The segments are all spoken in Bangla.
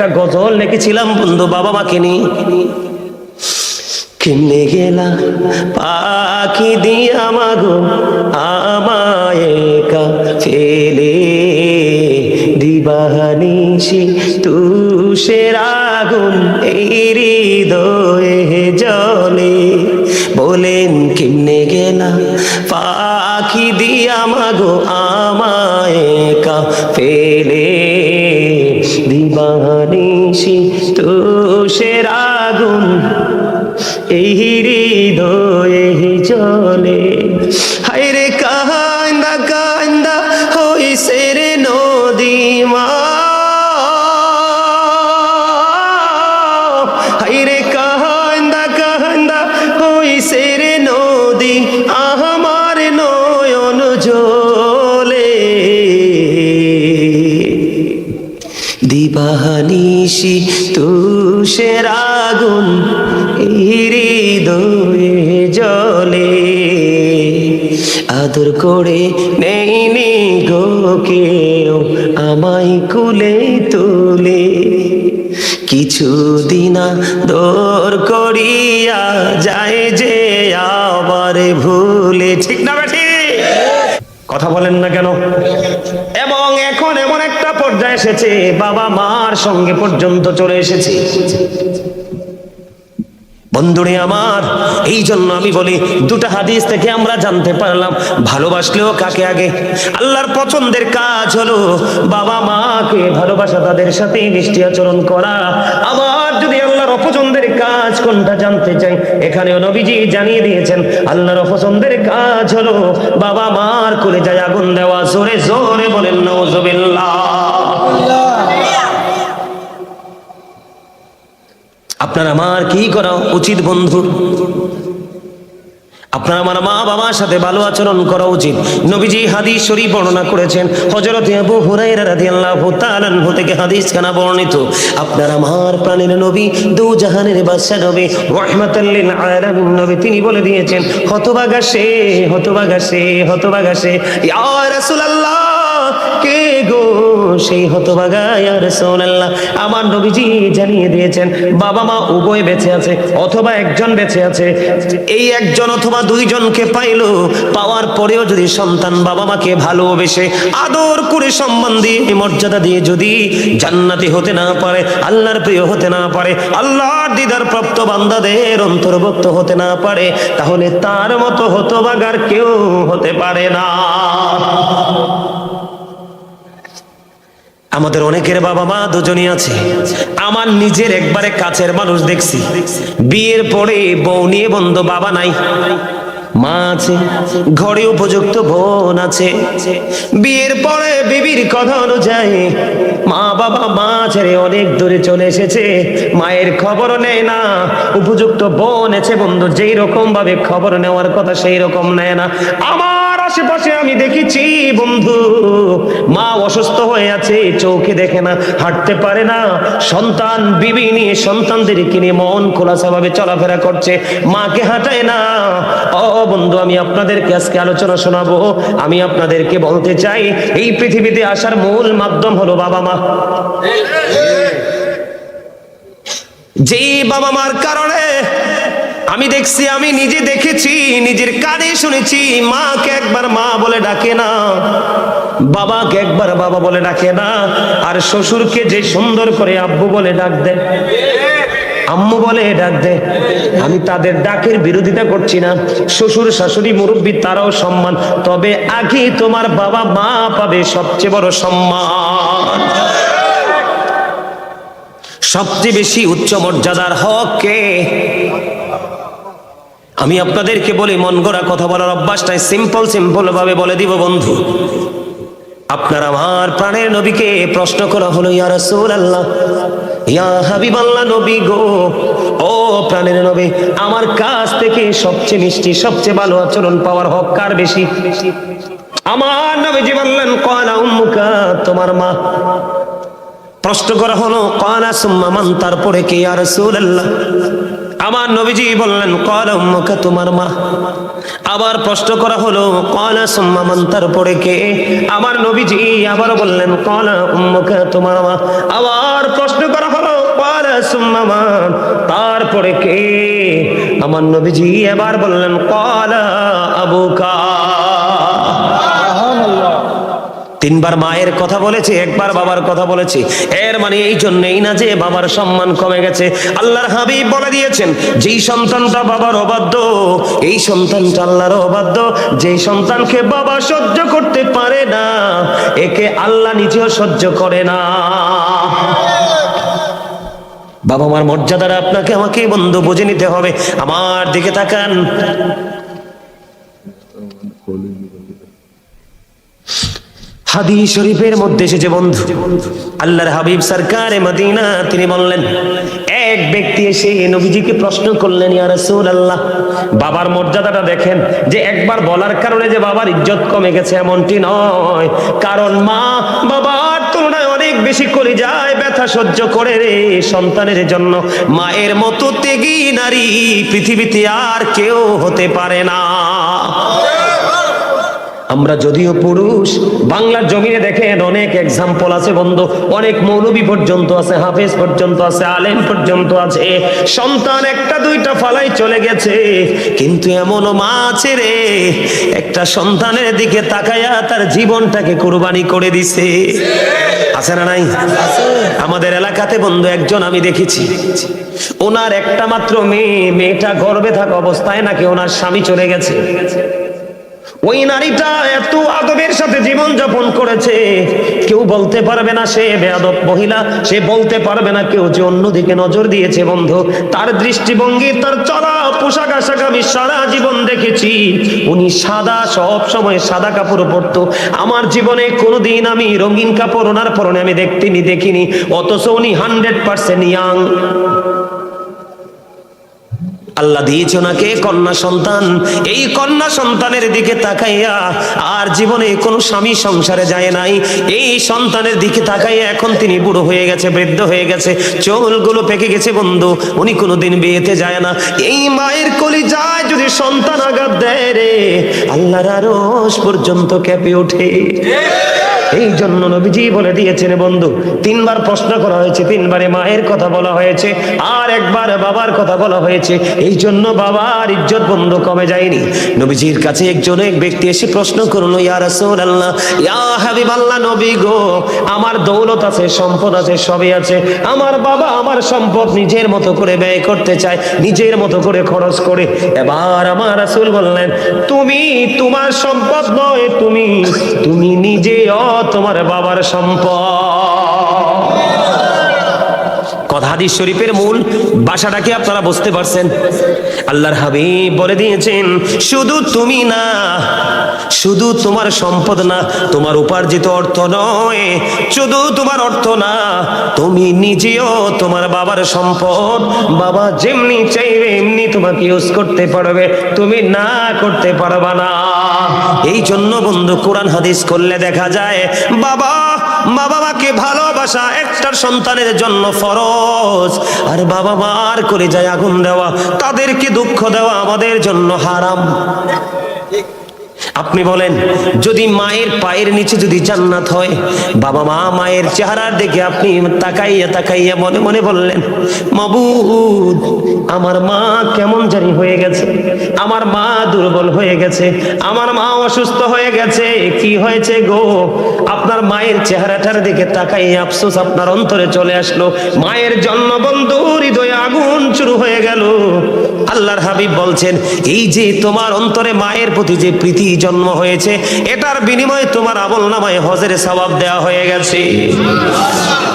একটা গজল লিখেছিলাম বন্ধু বাবা মাকে নিয়ে। কেমনে গেলা পাখি দিয়া মাগো আমায় একা ফেলে, দিবানিশি তুষের আগুন এই হৃদয়ে জ্বলে। বলেন কেমনে গেলা পাখি দিয়া মাগো আমায় একা ফেলে, দিবানিশি তুষের আগুন এই হৃদয়ে জ্বলে। হায়রে কান্দা কান্দা হইছে রে নদী মা, হায়রে কান্দা কান্দা হইছে রে নদী, আমার নয়ন জলে। দিবানিশি তুষের আগুন হৃদয়ে জ্বলে। আদর করে নেইনি গো কেউ আমায় কুলে তুলে, কিছুদিন দূর করিয়া যায় যে আবার ভুলে। ঠিক না বেঠি? কথা বলেন না কেন? এবং এখন এমন একটা পর্যায়ে এসেছে বাবা মার সঙ্গে পর্যন্ত চলে এসেছে। বন্ধুরে আমার, এই জন্য আমি বলি দুটা হাদিস থেকে আমরা জানতে পারলাম ভালোবাসলেও কাকে আগে। আল্লাহর পছন্দের কাজ হলো বাবা মাকে ভালোবাসা, তাদের সাথে মিষ্টি আচরণ করা। আবার যদি আল্লাহর অপছন্দের কাজ কোনটা জানতে চাই, এখানেও নবীজি জানিয়ে দিয়েছেন আল্লাহর অপছন্দের কাজ হলো বাবা মার কলিজায় আগুন দেওয়া। জোরে জোরে বলেন নাউজুবিল্লাহ। আপনার আমার কি করা উচিত বন্ধু? আপনার আমার মা বাবার সাথে ভালো আচরণ করা উচিত। নবীজি হাদিস শরীফ বর্ণনা করেছেন, হযরত আবু হুরায়রা রাদিয়াল্লাহু তাআলা আনহু থেকে হাদিস খানা বর্ণিত। আপনার আমার প্রাণের নবী, দু জাহানের বাদশা নবী, রাহমাতাল লিল আলামিন নবী, তিনি বলে দিয়েছেন, হতভাগা সে, হতভাগা সে, হতভাগা সে। ইয়া রাসূলুল্লাহ, কে গো সেই হতভাগা? ইয়া রাসূলুল্লাহ, আমার নবীজি জানিয়ে দিয়েছেন বাবা মা উভয় বেঁচে আছে অথবা একজন বেঁচে আছে। এই একজন অথবা দুইজনকে পাইলো, পাওয়ার পরেও যদি সন্তান বাবা মাকে ভালোবেসে আদর করে সম্মান দিয়ে মর্যাদা দিয়ে যদি জান্নাতি হতে না পারে, আল্লাহর প্রিয় হতে না পারে, আল্লাহর দিদার প্রাপ্ত বান্দাদের অন্তর্ভুক্ত হতে না পারে, তাহলে তার মতো হতভাগার কেউ হতে পারে না। আমাদের অনেকের বাবা মা দুজনই আছে। আমার নিজের একবারে কাছের মানুষ দেখছি, বিয়ের পরে বউ নিয়ে বন্ধ, বাবা নাই, মা আছে, ঘরে উপযুক্ত বোন আছে। বিয়ের পরে বিবির কথা অনুযায়ী মা বাবা মা ছেড়ে অনেক দূরে চলে এসেছে, মায়ের খবরও নেয় না। উপযুক্ত বোন আছে বন্ধু, যেই রকম ভাবে খবর নেওয়ার কথা সেই রকম নেয় না। আমার আশেপাশে আমি দেখেছি বন্ধু, মা অসুস্থ হয়ে আছে, চোখে দেখে না, হাঁটতে পারে না, সন্তান বিবি নিয়ে সন্তানদেরকে নিয়ে মন খোলাসা ভাবে চলাফেরা করছে, মাকে হাঁটায় না। ও বন্ধু, আমি আপনাদেরকে আজকে আলোচনা শোনাবো। আমি আপনাদেরকে বলতে চাই, এই পৃথিবীতে আসার মূল মাধ্যম হলো বাবা মা। যেই বাবা মার কারণে আমি দেখছি, আমি নিজে দেখেছি, নিজের কানে শুনেছি, মাকে একবার মা বলে ডাকে না, বাবাকে একবার বাবা বলে ডাকে না, আর শ্বশুরকে যে সুন্দর করে আব্বু বলে ডাক দেয়, আম্মু বলে ডাক দেয়। আমি তাদের ডাকের বিরোধিতা করছি না, শ্বশুর শাশুড়ি মুরব্বী তারাও সম্মান, তবে আগে তোমার বাবা মা পাবে সবচেয়ে বড় সম্মান। সবচেয়ে বেশি উচ্চ মর্যাদার হক কে? আমি আপনাদেরকে বলি, মন গড়া কথা বলার অভ্যাসটাই সিম্পল ভাবে বলে দিব বন্ধু। আপনার আমার প্রাণের নবীকে প্রশ্ন করা হলো, ইয়া রাসূলুল্লাহ, ইয়া হাবিবাল্লাহ, নবী গো, ও প্রাণের নবী, আমার কাছ থেকে সবচেয়ে মিষ্টি সবচেয়ে ভালো আচরণ পাওয়ার হক কার বেশি? আমার নবীজি বললেন, ক্বালা উম্মুকা, তোমার মা। প্রশ্ন করা হলো, ক্বালা সুম্মা মান, তারপরে কে ইয়া রাসূলুল্লাহ? আমার নবীজি বললেন, ক্বালা উম্মুকা, তোমার মা। আবার প্রশ্ন করা হলো, ক্বালা সুম্মা মান, তারপরে কে? আমার নবীজি আবার বললেন, ক্বালা উম্মুকা, তোমার মা। আবার প্রশ্ন করা হলো, সুম্মা মান, তারপরে কে? আমার নবীজি এবার বললেন ক্বালা আবুকা। তিনবার মায়ের কথা বলেছে, একবার বাবার কথা বলেছে। এর মানে এই জন্যই না যে বাবার সম্মান কমে গেছে। আল্লাহর হাবিব বলে দিয়েছেন, যেই সন্তানটা বাবার অবাধ্য, এই সন্তানটা আল্লাহর অবাধ্য। যেই সন্তানকে বাবা সহ্য করতে পারে না, একে আল্লাহ নিজেও সহ্য করে না। বাবা মার মর্যাদাটা আপনাকে আমাকে বন্ধু বুঝে নিতে হবে। আমার দিকে তাকান, হাদিস শরীফের মধ্যে এসেছে বন্ধু, আল্লাহর হাবিব সরকারে মদিনা তিনি বললেন, এক ব্যক্তি এসে নবীজিকে প্রশ্ন করলেন, ইয়া রাসূলুল্লাহ, বাবার মর্যাদাটা দেখেন, যে একবার বলার কারণে যে বাবার ইজ্জত কমে গেছে এমনটি নয়, কারণ মা বাবার তুলনায় অনেক বেশি কলিজায় ব্যথা সহ্য করে রে সন্তানের জন্য। মায়ের মতো ত্যাগী নারী পৃথিবীতে আর কেউ হতে পারে না। আমরা যদিও পুরুষ, বাংলার জমিনে দেখেন অনেক এক্সাম্পল আছে বন্ধু, অনেক মৌলবী পর্যন্ত আছে, হাফেজ পর্যন্ত আছে, আলেম পর্যন্ত আছে, সন্তান একটা দুইটা ফালাই চলে গেছে, কিন্তু এমনও মা আছে রে, একটা সন্তানের দিকে তাকায়া তার জীবনটাকে কুরবানি করে দিছে। আছে না নাই? আমাদের এলাকাতে বন্ধু একজন আমি দেখেছি, ওনার একটা মাত্র মেয়ে, মেয়েটা গর্ভে থাকা অবস্থায় নাকি ওনার স্বামী চলে গেছে। ওই নারীটা এত আদবের সাথে জীবন যাপন করেছে, কেউ বলতে পারবে না সে বেয়াদব মহিলা, সে বলতে পারবে না কেউ যে অন্যদিকে নজর দিয়েছে বন্ধু। তার দৃষ্টিভঙ্গি, তার চলা পোশাক আশাক আমি সারা জীবন দেখেছি। উনি সাদা, সব সময় সাদা কাপড় পরতো। আমার জীবনে কোনোদিন আমি রঙিন কাপড় ওনার পরনে আমি দেখিনি, অথচ উনি 100% ইয়াং। আল্লাহ দিয়েছে ওনাকে কন্যা সন্তান। এই কন্যা সন্তানের দিকে তাকাইয়া আর জীবনে কোনো স্বামী সংসারে যায় নাই। এই সন্তানের দিকে তাকাইয়া এখন তিনি বুড়ো হয়ে গেছে, বৃদ্ধ হয়ে গেছে, চুলগুলো পেকে গেছে বন্ধু, উনি কোনোদিন বিয়েতে যায় না। এই মায়ের কলিজায় যদি সন্তান আঘাত দেয় রে, আল্লাহর আরশ পর্যন্ত কেঁপে ওঠে। এই জন্য নবীজি বলে দিয়েছেন বন্ধু, তিনবার প্রশ্ন করা হয়েছে, তিনবারে মায়ের কথা বলা হয়েছে, আর একবার বাবার কথা বলা হয়েছে। এই জন্য বাবার ইজ্জত বন্ধু কমে যায়নি। নবীজির কাছে এক ব্যক্তি এসে প্রশ্ন করলো, ইয়া রাসূলুল্লাহ, ইয়া হাবিবাল্লাহ, নবী গো, আমার দৌলত আছে, সম্পদ আছে, সবই আছে, আমার বাবা আমার সম্পদ নিজের মতো করে ব্যয় করতে চায়, নিজের মতো করে খরচ করে। এবার আমার রাসূল বললেন, তুমি তোমার সম্পদ নয়, তুমি নিজেও তোমার বাবার সম্পদ। কথা হাদিস শরীফের মূল ভাষাটাকে আপনারা বুঝতে পারছেন। আল্লাহর হাবিব বলে দিয়েছেন, শুধু তুমি না, শুধু তোমার সম্পদ না, তোমার উপার্জিত অর্থ নয়, শুধু তোমার অর্থ না, তুমি নিজেও তোমার বাবার সম্পদ। বাবা যেমনি চাইবে এমনি তোমাকে ইউজ করতে পারবে, তুমি না করতে পারবা না। এই জন্য বন্ধু কোরআন হাদিস করলে দেখা যায় বাবা মাকে ভালোবাসা একটা সন্তানের জন্য ফরজ, আর বাবা মার করে যায় আগুন দেওয়া, তাদেরকে দুঃখ দেওয়া আমাদের জন্য হারাম। আপনি বলেন, যদি মায়ের পায়ের নিচে যদি জান্নাত হয়, বাবা মা মায়ের চেহারার দিকে আপনি তাকাইয়া মনে মনে বললেন, মাবুদ আমার মা কেমন জানি হয়ে গেছে, আমার মা দুর্বল হয়ে গেছে, আমার মা অসুস্থ হয়ে গেছে, কি হয়েছে গো? আপনার মায়ের চেহারাটার দিকে তাকাইয়া আফসোস আপনার অন্তরে চলে আসলো, মায়ের জন্য বন্ধু হৃদয়ে আগুন শুরু হয়ে গেল। আল্লাহর হাবিব বলছেন, এই যে তোমার অন্তরে মায়ের প্রতি যে প্রীতি জন্ম হয়েছে, এটার বিনিময়ে তোমার আমলনামায় হজের সওয়াব দেওয়া হয়ে গেছে।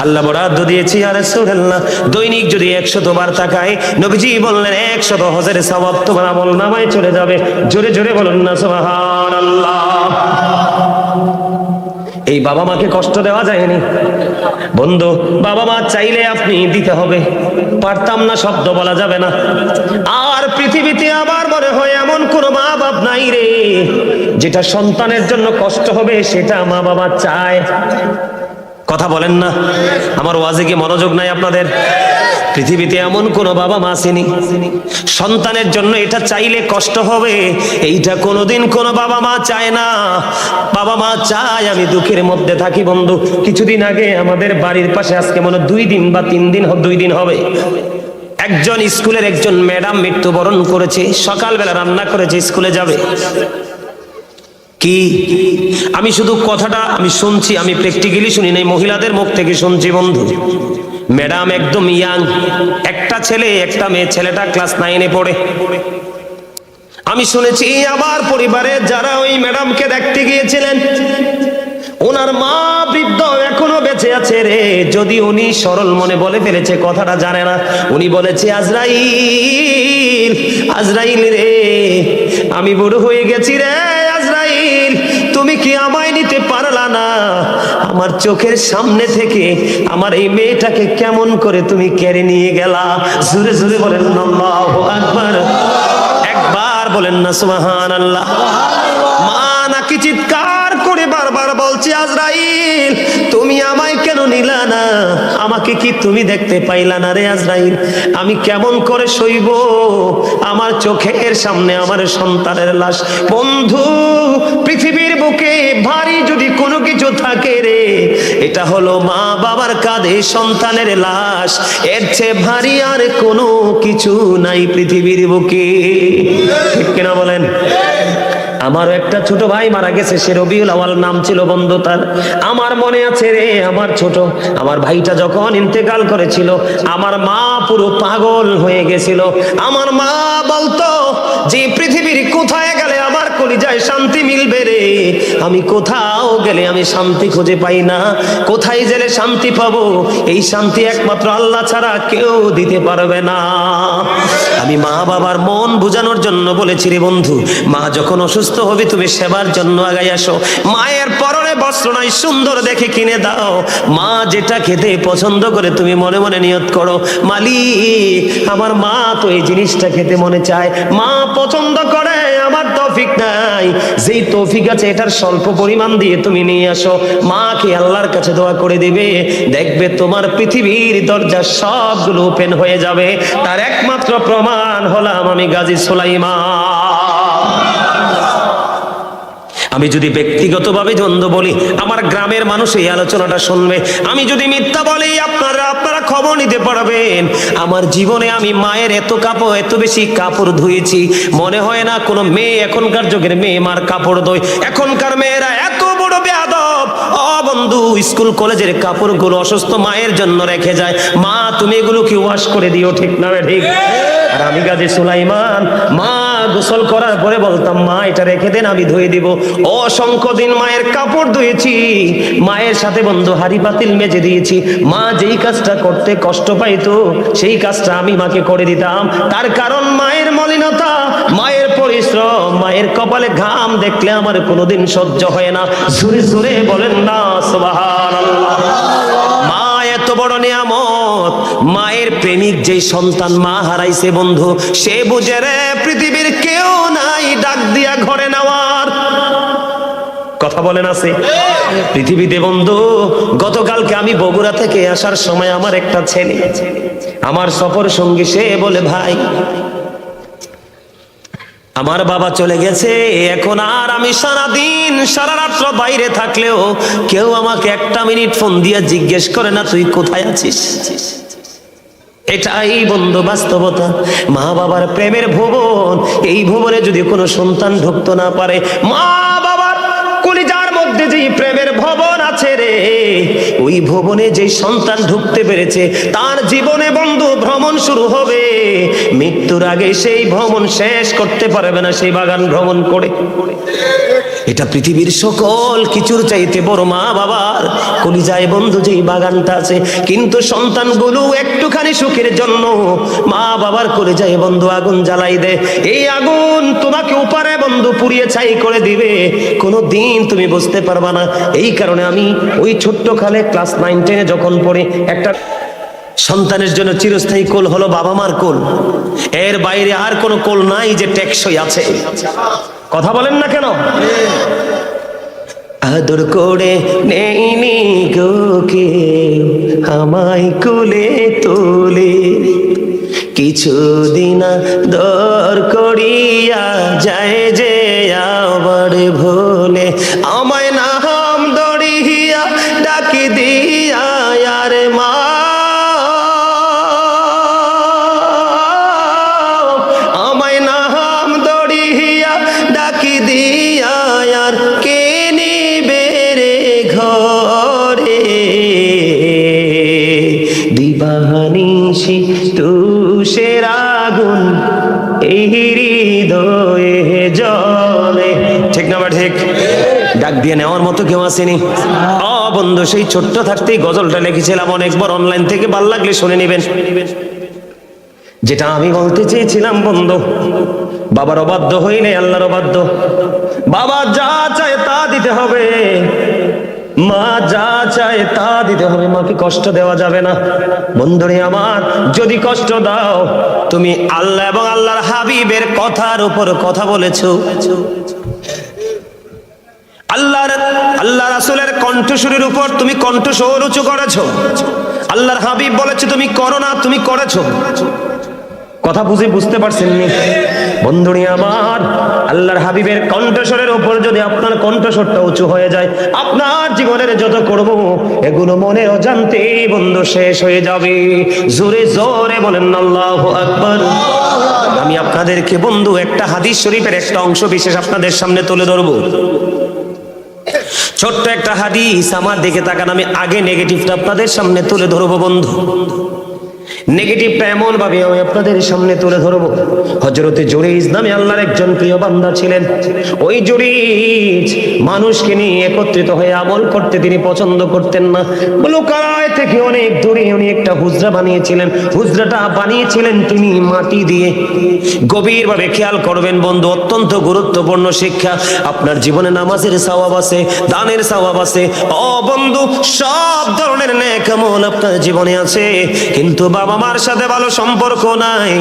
আল্লাহ বরাদ্দ দিয়েছি, ইয়া রাসূলুল্লাহ, দৈনিক যদি 100 বার তাকাই, নবীজি বললেন 100 হজের সওয়াব তোমার আমলনামায় চলে যাবে। জোরে জোরে বলুন না সুবহানাল্লাহ। এই বাবা মাকে কষ্ট দেওয়া যায়নি বন্ধু, বাবা মা চাইলে আপনি দিতে হবে, পারতাম না শব্দ বলা যাবে না। আর পৃথিবীতে আবার মনে হয় এমন কোন মা বাপ নাই রে, যেটা সন্তানের জন্য কষ্ট হবে সেটা মা বাবা চায়। কথা বলেন না? আমার ওয়াজে কি মনোযোগ নাই আপনাদের? পৃথিবীতে এমন কোন বাবা মা আসেনি সন্তানের জন্য এটা চাইলে কষ্ট হবে, এইটা কোনোদিন কোনো বাবা মা চায় না। বাবা মা চায় আমি দুঃখের মধ্যে থাকি। বন্ধু, কিছুদিন আগে আমাদের বাড়ির পাশে, আজকে মনে 2 দিন বা 3 দিন 2 দিন হবে, একজন স্কুলের একজন ম্যাডাম মৃত্যুবরণ করেছে। সকালবেলা রান্না করেছে, স্কুলে যাবে। কি আমি শুধু কথাটা আমি শুনছি, আমি প্র্যাকটিক্যালি শুনি নাই, মহিলাদের মুখ থেকে শুনছি। বন্ধু, ম্যাডাম একদম ইয়াং, একটা ছেলে একটা মেয়ে, ছেলেটা ক্লাস 9-এ পড়ে। আমি শুনেছি আমার পরিবারে যারা ওই ম্যাডামকে দেখতে গিয়েছিলেন, ওনার মা বৃদ্ধ এখনো বেঁচে আছে রে। যদি উনি সরল মনে বলে ফেলেছে, কথাটা জানে না, উনি বলেছে আজরাইল, আজরাইল রে, আমি বড় হয়ে গেছি রে আজরাইল, তুমি কি আমায় নিতে পারলা না? আমার চোখের সামনে থেকে আমার এই মেয়েটাকে কেমন করে তুমি কেড়ে নিয়ে গেলা? জোরে জোরে বলেন আল্লাহু আকবার, একবার বলেন না সুবহানাল্লাহ। মা নাকি চিৎকার করে বারবার বলছে আজরাইল, তুমি আমায় কেন নিলা না? আমাকে কি তুমি দেখতে পাইলা না রে আজরাইল? আমি কেমন করে সইব? আমার চোখের সামনে আমার সন্তানের লাশ। বন্ধু, পৃথিবীর বুকে ভারী যদি কোনো কিছু থাকে রে, এটা হলো মা বাবার কাঁধে সন্তানের লাশ। এর চেয়ে ভারী আর কোনো কিছু নাই পৃথিবীর বুকে। ঠিক কিনা বলেন? আমারও একটা ছোট ভাই মারা গেছে, সে রবিউল আওয়াল নাম ছিল বন্ধু তার। আমার মনে আছে রে, আমার ভাইটা যখন ইন্তেকাল করেছিল, আমার মা পুরো পাগল হয়ে গেছিল। আমার মা বলতো যে পৃথিবীর কোথায় গেলে আমার কলিজায় শান্তি মিলবে রে, আমি কোথাও গেলে আমি শান্তি খুঁজে পাই না। কোথায় গেলে শান্তি পাবো? এই শান্তি একমাত্র আল্লাহ ছাড়া কেউ দিতে পারবে না। আমি মা বাবার মন বোঝানোর জন্য বলেছি রে বন্ধু, মা যখন অসুস্থ হবে তুমি সেবার জন্য আগাই আসো। মায়ের পরনে বস্ত্র নাই, সুন্দর দেখে কিনে দাও। মা যেটা খেতে পছন্দ করে তুমি মনে মনে নিয়ত করো, মালিক আমার মা তো এই জিনিসটা খেতে মনে চায়, মা পছন্দ করে, আমার তৌফিক নাই, যেই তৌফিক আছে এটার স্বল্প পরিমাণ দিয়ে তুমি নিয়ে আসো। মা কি আল্লাহর কাছে দোয়া করে দিবে, দেখবে তোমার পৃথিবীর দরজা সবগুলো ওপেন হয়ে যাবে। তার একমাত্র প্রমাণ হলাম আমি গাজী সুলাইমান। আমি যদি ব্যক্তিগতভাবে দ্বন্দ্ব বলি, আমার গ্রামের মানুষ এই আলোচনাটা শুনবে। আমি যদি মিথ্যা বলি, আপনারা খবর নিতে পারবেন। আমার জীবনে আমি মায়ের এত বেশি কাপড় ধুয়েছি, মনে হয় না কোনো মেয়ে, এখনকার যুগের মেয়ে মার কাপড় ধোয়। এখনকার মেয়েরা এত বড় বেয়াদব। ও বন্ধু, স্কুল কলেজের কাপড়গুলো অসুস্থ মায়ের জন্য রেখে যায়। মা তুমি এগুলো কি ওয়াশ করে দিও, ঠিক না ঠিক? আর আমি গাজী সুলাইমান, মা গোসল করার পরে বলতাম, মা এটা রেখে দেন, আমি ধুয়ে দিব। অসংখ্য দিন মায়ের কাপড় ধুয়েছি, মায়ের সাথে বন্ধু হাড়ি পাতিল মেজে দিয়েছি। মা যেই কাজটা করতে কষ্ট পাইতো সেই কাজটা আমি মাকে করে দিতাম। তার কারণ মায়ের মলিনতা, মায়ের পরিশ্রম, মায়ের কপালে ঘাম দেখলে আমার কোনোদিন সহ্য হয় না। জোরে জোরে বলেন না সুবহানাল্লাহ। মা এত বড় নিয়ামত। মায়ের প্রেমিক যেই সন্তান মা হারাইছে বন্ধু, সে বুঝে রে পৃথিবীর কেউ নাই ডাক দিয়া ঘরে নেওয়ার। কথা বলেন আছে পৃথিবীতে বন্ধু? গতকালকে আমি বগুড়া থেকে আসার সময় আমার একটা ছেলে, আমার সফর সঙ্গী, সে বলে, ভাই আমার বাবা চলে গেছে, এখন আর আমি সারাদিন সারা রাত্র বাইরে থাকলেও কেউ আমাকে একটা মিনিট ফোন দিয়ে জিজ্ঞেস করে না তুই কোথায় আছিস। এটাই বন্ধু বাস্তবতা। মা বাবার প্রেমের ভুবন, এই ভুবনে যদি কোনো সন্তান ঢুকতে না পারে, মা বাবার কলিজার মধ্যে যে প্রেমের ভবন আছে রে, ওই ভবনে যে সন্তান ঢুকতে পেরেছে তার জীবনে বন্ধু ভ্রমণ শুরু হবে। মৃত্যুর আগে সেই ভ্রমণ শেষ করতে পারবে না, সেই বাগান ভ্রমণ করে। এটা পৃথিবীর সকল কিছুর চাইতে বড় মা বাবার কলিজায় বন্ধু যেই বাগানটা আছে। কিন্তু সন্তানগুলো একটুখানি সুখের জন্য মা বাবার কলিজায় বন্ধু আগুন জ্বালাই দেয়। এই আগুন তোমাকে উপরে বন্ধু পুড়িয়ে ছাই করে দিবে, কোনো দিন তুমি বুঝতে পারবা না। এই কারণে আমি ওই ছোট্ট কালে ক্লাস 9-10 যখন পড়ে, একটা সন্তানের জন্য চিরস্থায়ী কোল হলো বাবা মার কোল। এর বাইরে আর কোনো কোল নাই যে টেকসই আছে। কথা বলেন না কেন? আদর করে নেইনি গো কেউ আমায় কোলে তোলে, কিছুদিন দর করিয়া যায় যে আবার ভোলে, আমায় নাম দড়িয়া ডাকি দিয়া আরে মা, আমায় নাম দড়িয়া ডাকি দিয়া আর কে নিবে রে ঘরে, দিবানিশি তুষের আগুন এই হৃদয়ে জ্বলে। ঠিক না বা ঠিক? ডাক দিয়ে নেওয়ার মতো কেউ আসেনি? বন্ধু, সেই ছোট্ট থাকতেই গজলটা লিখেছিলাম, অনেকবার অনলাইন থেকে ভাল লাগলে শুনে নেবেন। যেটা আমি বলতে চেয়েছিলাম বন্ধু, বাবার অবাধ্য হইলে আল্লাহর অবাধ্য। বাবা যা চায় তা দিতে হবে, মা যা চায় তা দিতে হবে, মাকে কষ্ট দেওয়া যাবে না। বন্ধুরে আমার, যদি কষ্ট দাও, তুমি আল্লাহ এবং আল্লাহর হাবিবের কথার উপর কথা বলেছো, আল্লাহ রাসূলের কণ্ঠস্বরের উপর তুমি কণ্ঠস্বর উঁচু করেছো, আল্লাহর হাবিব বলেছে তুমি করো না, তুমি করেছো। কথা বুঝতে পারছেন নি বন্ধুরি আমার? আল্লাহর হাবিবের কণ্ঠস্বরের উপর যদি আপনার কণ্ঠস্বরটা উঁচু হয়ে যায়, আপনার জীবনের যত করব এগুলো মনের অজান্তে বন্ধু শেষ হয়ে যাবে। জোরে জোরে বলেন আল্লাহু আকবার। আমি আপনাদেরকে বন্ধু একটা হাদিস শরীফের একটা অংশ বিশেষ আপনাদের সামনে তুলে ধরবো। ছোট্ট একটা হাদিস, আমার দিকে তাকান, আমি আগে নেগেটিভটা আপনাদের সামনে তুলে ধরবো বন্ধু। নেগেটিভটা এমন ভাবে আমি আপনাদের সামনে তুলে ধরবো। হযরতে জুরাইজ নামে আল্লাহর একজন প্রিয় বান্দা ছিলেন। ওই জুরাইজ মানুষকে নিয়ে একত্রিত হয়ে আমল করতে তিনি পছন্দ করতেন না। লোকালয় থেকে অনেক দূরে উনি একটা হুজরা বানিয়েছিলেন। হুজরাটা বানিয়েছিলেন তিনি মাটি দিয়ে। গভীরভাবে খেয়াল করবেন বন্ধু, অত্যন্ত গুরুত্বপূর্ণ শিক্ষা। আপনার জীবনে নামাজের সওয়াব আছে, দানের সওয়াব আছে, ও বন্ধু সব ধরনের নেক আমল আপনার জীবনে আছে, কিন্তু বাবা মার সাথে ভালো সম্পর্ক নাই,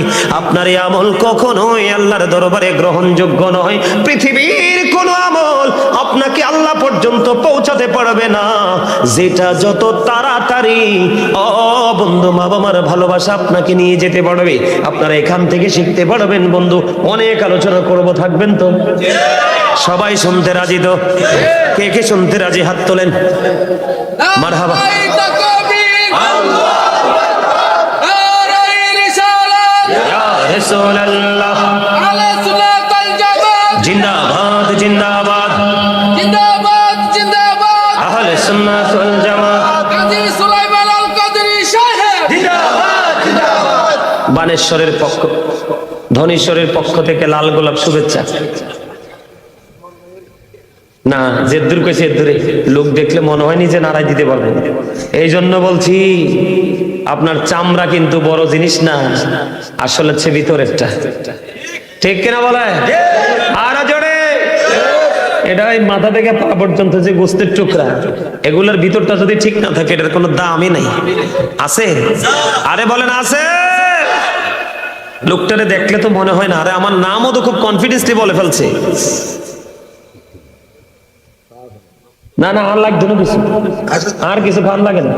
আপনার এই আমল কখনোই আল্লাহর দরবারে গ্রহণযোগ্য নয়। পৃথিবীর কোন আমল আপনাকে আল্লাহ পর্যন্ত পৌঁছাতে পারবে না, যেটা যত তাড়াতাড়ি ও বন্ধু মা বাবার ভালোবাসা আপনাকে নিয়ে যেতে পারবে। আপনারা এখান থেকে শিখতে পারবেন বন্ধু। অনেক আলোচনা করব, থাকবেন তো? সবাই শুনতে রাজি তো? কে কে শুনতে রাজি হাত তোলেন। মারহাবা। রাসূলুল্লাহ জিন্দাবাদ জিন্দাবাদ জিন্দাবাদ জিন্দাবাদ আহলে সুন্নাত ওয়াল জামাত কাজী সুলাইমান আল কাদরী সাহেব জিন্দাবাদ জিন্দাবাদ। বানেশ্বরের পক্ষ, ধনেশ্বরের পক্ষ থেকে লাল গোলাপ শুভেচ্ছা। না যেদূর কইছে এদূরে, লোক দেখলে মনে হয় নিজে নাড়াই দিতে পারবো। এই জন্য বলছি, আপনার চামড়া কিন্তু বড় জিনিস না, আসলে হচ্ছে ভিতরেরটা। ঠিক কিনা বলে? আর জোরে। এটা মাথা থেকে পা পর্যন্ত যে গোস্তের টুকরা, এগুলোর ভিতরটা যদি ঠিক না থাকে এটার কোনো দামই নাই। আছে? আরে বলেন আছে? লোকটারে দেখলে তো মনে হয় না, আরে আমার নামও তো খুব কনফিডেন্সলি বলে ফেলছে। না না, আর লাগতো না কিছু, আর কিছু ভালো লাগে না।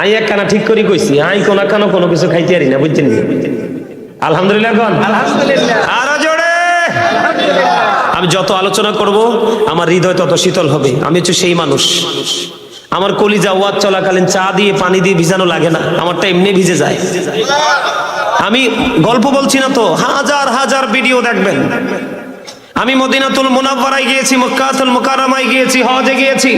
আই এক কানা ঠিক করে কইছি, আই কোন কানো কোনো কিছু খাইতে পারি না, বুঝছেন? আলহামদুলিল্লাহ কোন আলহামদুলিল্লাহ, আরো জোরে। আমি যত আলোচনা করব আমার হৃদয় তত শীতল হবে। আমি হচ্ছে সেই মানুষ, আমার কলিজা ওয়াজ চলাকালীন চা দিয়ে পানি দিয়ে ভিজানো লাগে না, আমারটা এমনি ভিজে যায়। আমি গল্প বলছি না তো, হাজার হাজার ভিডিও দেখবেন। আমি মদিনাতুল মুনাওয়ারায় গিয়েছি, মক্কাতুল মুকাররমায় গিয়েছি, হজে গিয়েছি।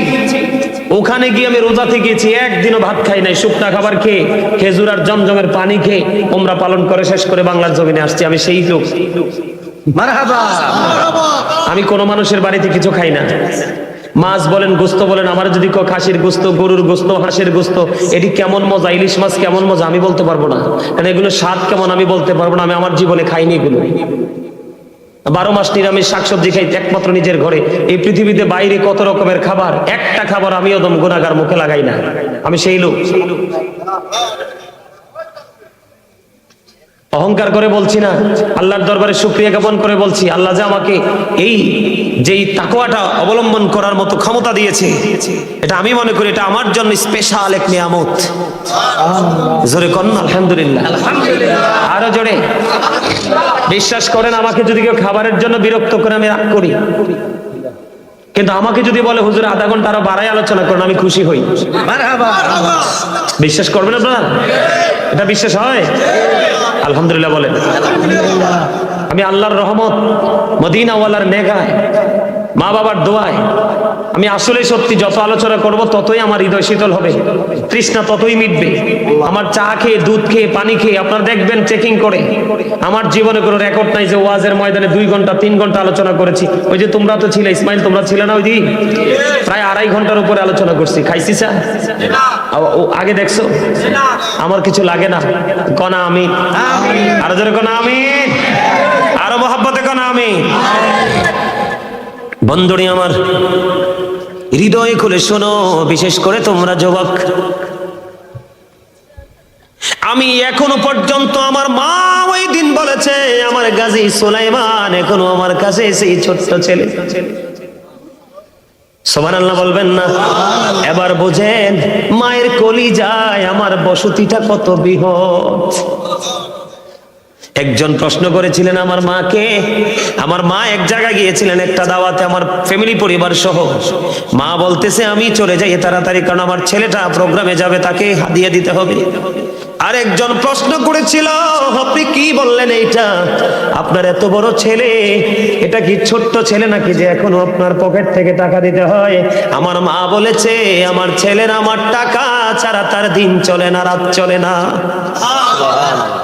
ওখানে গিয়ে আমি রোজাতে গিয়েছি, একদিনও ভাত খাই নাই, শুকনা খাবার খেয়ে, খেজুর আর জমজমের পানি খেয়ে উমরা পালন করে শেষ করে বাংলার জমিনে আসছি। আমি সেই লোক। মারহাবা। আমি কোনো মানুষের বাড়িতে কিছু খাই না। মাছ বলেন, গোস্ত বলেন, আমার যদি খাসির গোস্ত, গরুর গোস্ত, হাঁসের গোস্ত, এটি কেমন মজা, ইলিশ মাছ কেমন মজা আমি বলতে পারবো না, কারণ এগুলো স্বাদ কেমন আমি বলতে পারবো না। আমি আমার জীবনে খাইনি এগুলো। 12 মাস নিরামিষ শাকসবজি খাই একমাত্র নিজের ঘরে। এই পৃথিবীতে বাইরে কত রকমের খাবার, একটা খাবার আমি ওদম গুনাহগার মুখে লাগাই না। আমি সেই লোক। অহংকার করে বলছি না, আল্লাহর দরবারে শুকরিয়া জ্ঞাপন করে বলছি, আল্লাহ যে আমাকে এই যেই তাকওয়াটা অবলম্বন করার মতো ক্ষমতা দিয়েছে, এটা আমি মনে করি এটা আমার জন্য স্পেশাল এক নিয়ামত। জোরে কন আলহামদুলিল্লাহ। আরো জোরে। বিশ্বাস করেন, আমাকে যদি কেউ খাবারের জন্য বিরক্ত করে আমি রাগ করি, কিন্তু আমাকে যদি বলে হুজুর আধা ঘন্টা আরো বাড়াই আলোচনা করুন, আমি খুশি হই। বিশ্বাস করবেন আপনারা? এটা বিশ্বাস হয়? আলহামদুলিল্লাহ বলেন। আমি আল্লাহর রহমত, মদিনাওয়ালার নেগায়, মা বাবার দোয়ায় আমি আসলে সত্যি যত আলোচনা করব ততই আমার হৃদয় শীতল হবে, তৃষ্ণা ততই মিটবে। আমার চা খেয়ে, দুধ খেয়ে, পানি খেয়ে আপনারা দেখবেন চেকিং করে, আমার জীবনে কোনো রেকর্ড নাই যে ওয়াজের ময়দানে 2 ঘন্টা 3 ঘন্টা আলোচনা করেছি। ওই যে তোমরা তো ছিলে, ইসমাইল তোমরা ছিলে না ওই দিন, প্রায় 2.5 ঘন্টার উপরে আলোচনা করছি। খাইছি চা আগে দেখছো? আমার কিছু লাগে না। কনা আমিন। আরো জোরে কনা আমিন। আরো মহব্বতে কনা আমিন। বন্ধুরি আমার, হৃদয় খুলে শোনো, বিশেষ করে তোমরা যুবক। আমি এখনো পর্যন্ত, আমার মা ওই দিন বলেছে, আমার গাজী সুলাইমান এখনো আমার কাছে সেই ছোট্ট ছেলে। সুবহানাল্লাহ বলবেন না? এবার বুঝেন মায়ের কলিজায় আমার বসতিটা কত বৃহৎ। একজন প্রশ্ন করেছিলেন আমার মাকে, আমার মা এক জায়গায় গিয়েছিলেন একটা দাওয়াতে আমার ফ্যামিলি পরিবার সহ। মা বলতেছে আমি চলে যাই তাড়াতাড়ি, কারণ আমার ছেলেটা প্রোগ্রামে যাবে, তাকে হাদিয়া দিতে হবে। আর একজন প্রশ্ন করেছিল, আপনি কি বললেন এইটা? আপনার এত বড় ছেলে, এটা কি ছোট্ট ছেলে নাকি যে এখনো আপনার পকেট থেকে টাকা দিতে হয়? আমার মা বলেছে, আমার ছেলের আমার টাকা ছাড়া তার দিন চলে না, রাত চলে না।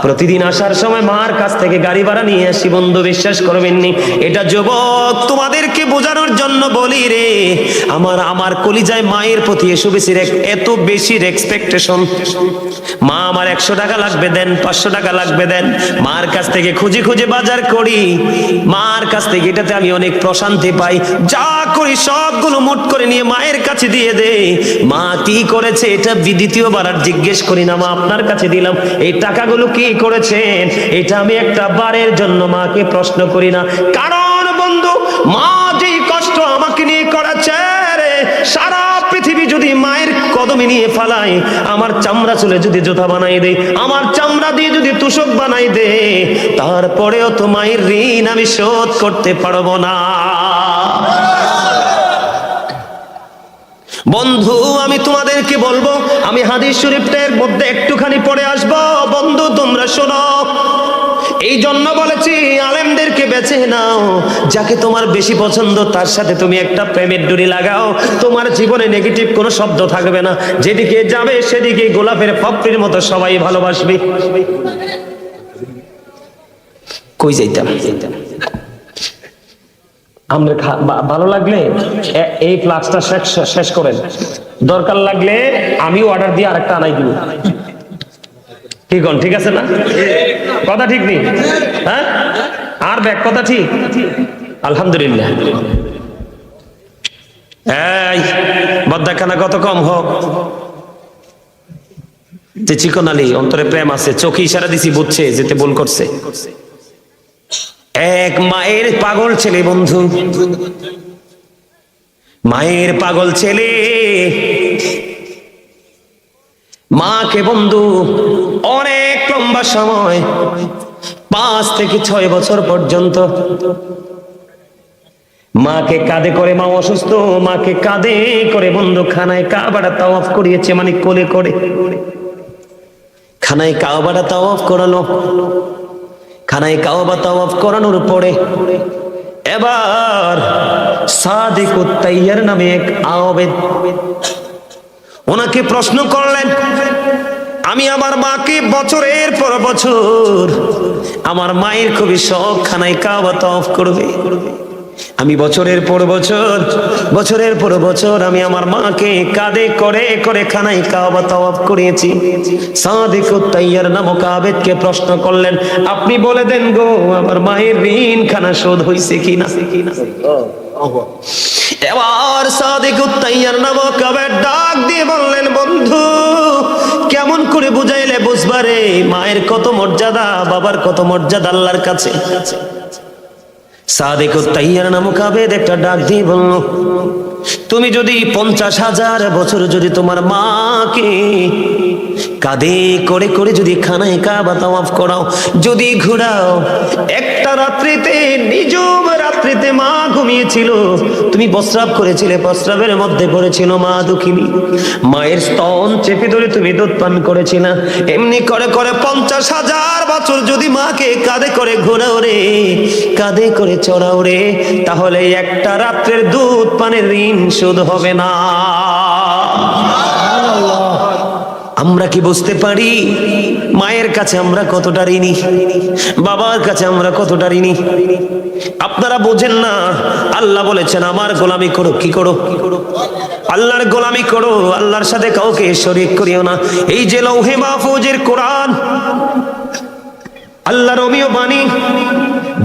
প্রতিদিন আসার সময় মার কাছ থেকে গাড়ি ভাড়া নিয়ে আসি। বন্ধু বিশ্বাস করবেননি, এটা যুবক তোমাদেরকে বোঝানোর জন্য বলি রে। আমার কলিজায় মায়ের প্রতি এত বেশি এক্সপেকটেশন। মা আমার 100 টাকা লাগবে দেন, 500 টাকা লাগবে দেন, মার কাছ থেকে খুঁজে খুঁজে বাজার করি। মার কাছ থেকে এটাতে আমি অনেক প্রশান্তি পাই। যা করি সবগুলো মোট করে নিয়ে মায়ের কাছে দিয়ে দে। মা কি করেছে এটা দ্বিতীয়বার আর জিজ্ঞেস করি না, মা আপনার কাছে দিলাম, এই টাকাগুলো কি করেছেন এটা আমি একটা বারের জন্য মাকে প্রশ্ন করি না। কারণ বন্ধু, মা যেই কষ্ট আমাকে নিয়ে করেছে রে, সারা পৃথিবী যদি মায়ের কদমে নিয়ে ফালাই, আমার চামড়া চুলে যদি জুতা বানাই দেয়, আমার চামড়া দিয়ে যদি তুষক বানাই দে, তারপরেও তো মায়ের ঋণ আমি শোধ করতে পারবো না। বন্ধু আমি তোমাদেরকে বলবো, আমি হাদিস শরীফের মধ্যে একটুখানি পড়ে আসবো। বন্ধু তোমরা শোনো, এই জন্য বলেছি আলেমদেরকে বেছে নাও, যাকে তোমার বেশি পছন্দ তার সাথে তুমি একটা প্রেমের ডুরি লাগাও। তোমার জীবনে নেগেটিভ কোনো শব্দ থাকবে না, যেদিকে যাবে সেদিকে গোলাপের পাপড়ির মতো সবাই ভালোবাসবে। কই যাইতাম? আমরা ভালো লাগলে এই ক্লাসটা শেষ করেন, দরকার লাগলে আমি অর্ডার দিয়ে আরেকটা আনাই দিব। কি কোন ঠিক আছে না? কথা ঠিক নেই? হ্যাঁ, আর ব্যাক কথা ঠিক? আলহামদুলিল্লাহ। এই বদ্দাখানা কত কম হোক, যে চিকন আলী অন্তরে প্রেম আছে, চোখে ইশারা দিছি, বুঝছে যেতে ভুল করছে। এক মায়ের পাগল ছেলে বন্ধু, মায়ের পাগল ছেলে মাকে বন্ধু অনেক লম্বা সময় 5 থেকে 6 বছর পর্যন্ত মাকে কাঁধে করে, মা অসুস্থ, মাকে কাঁধে করে বন্ধু খানায় কাবাটা তাওয়াফ করিয়েছে, মানে কোলে করে খানায় কাবাটা তাওয়াফ করানো। খানায় কাবা তাওয়াফ করানোর পরে এবার সাদিকুত তাইয়ার নামে এক আবেদ ওনাকে প্রশ্ন করলেন, আমি আমার মাকে বছরের পর বছর, আমার মায়ের খুবই শখ খানায় কাবা তাওয়াফ করবে। আমি বছরের পর বছর আমি আমার মাকে কাঁধে করে করে খানায় কাবা তাওয়াফ করিয়েছি। সাদিকুত তাইয়ার নামক আবেদকে প্রশ্ন করলেন, আপনি বলে দেন গো আমার মায়ের ঋণ খানা শোধ হইছে কিনা? এবার সাদিকুত তাইয়ার নামক আবেদ ডাক দিয়ে বললেন, বন্ধু কেমন করে বুঝাইলে বুঝ বুঝবারে মায়ের কত মর্যাদা, বাবার কত মর্যাদা আল্লাহর কাছে। সাদেক তাইয়ার নামক আবেদ একটা ডাক দিয়ে বলল, তুমি যদি 50,000 বছর যদি তোমার মাকে কাঁধে করে করে যদি খানায় কাবা তাওয়াফ করাও, যদি ঘোরাও, একটা রাত্রিতে নিজম রাত্রিতে মা ঘুমিয়েছিল, তুমি প্রস্রাব করেছিলে, প্রস্রাবের মধ্যে পড়েছিল মা দুঃখিনী, মায়ের স্তন চেপে ধরে তুমি দুধ পান করেছিলে, এমনি করে করে 50,000 বছর যদি মাকে কাঁধে করে ঘোরাও রে, কাঁধে করে চড়াও রে, তাহলে একটা রাত্রের দুধ পানের ঋণ শোধ হবে না। আমরা কি বুঝতে পারি মায়ের কাছে আমরা কতটা ঋণী, বাবার কাছে আমরা কতটা ঋণী? আপনারা বোঝেন না, আল্লাহ বলেছেন আমার গোলামি করো। কি করো? আল্লাহর গোলামি করো, আল্লাহর সাথে কাউকে শরীক করিও না। এই যে লৌহে মাহফুজের কোরআন, আল্লাহর অমীয় বাণী,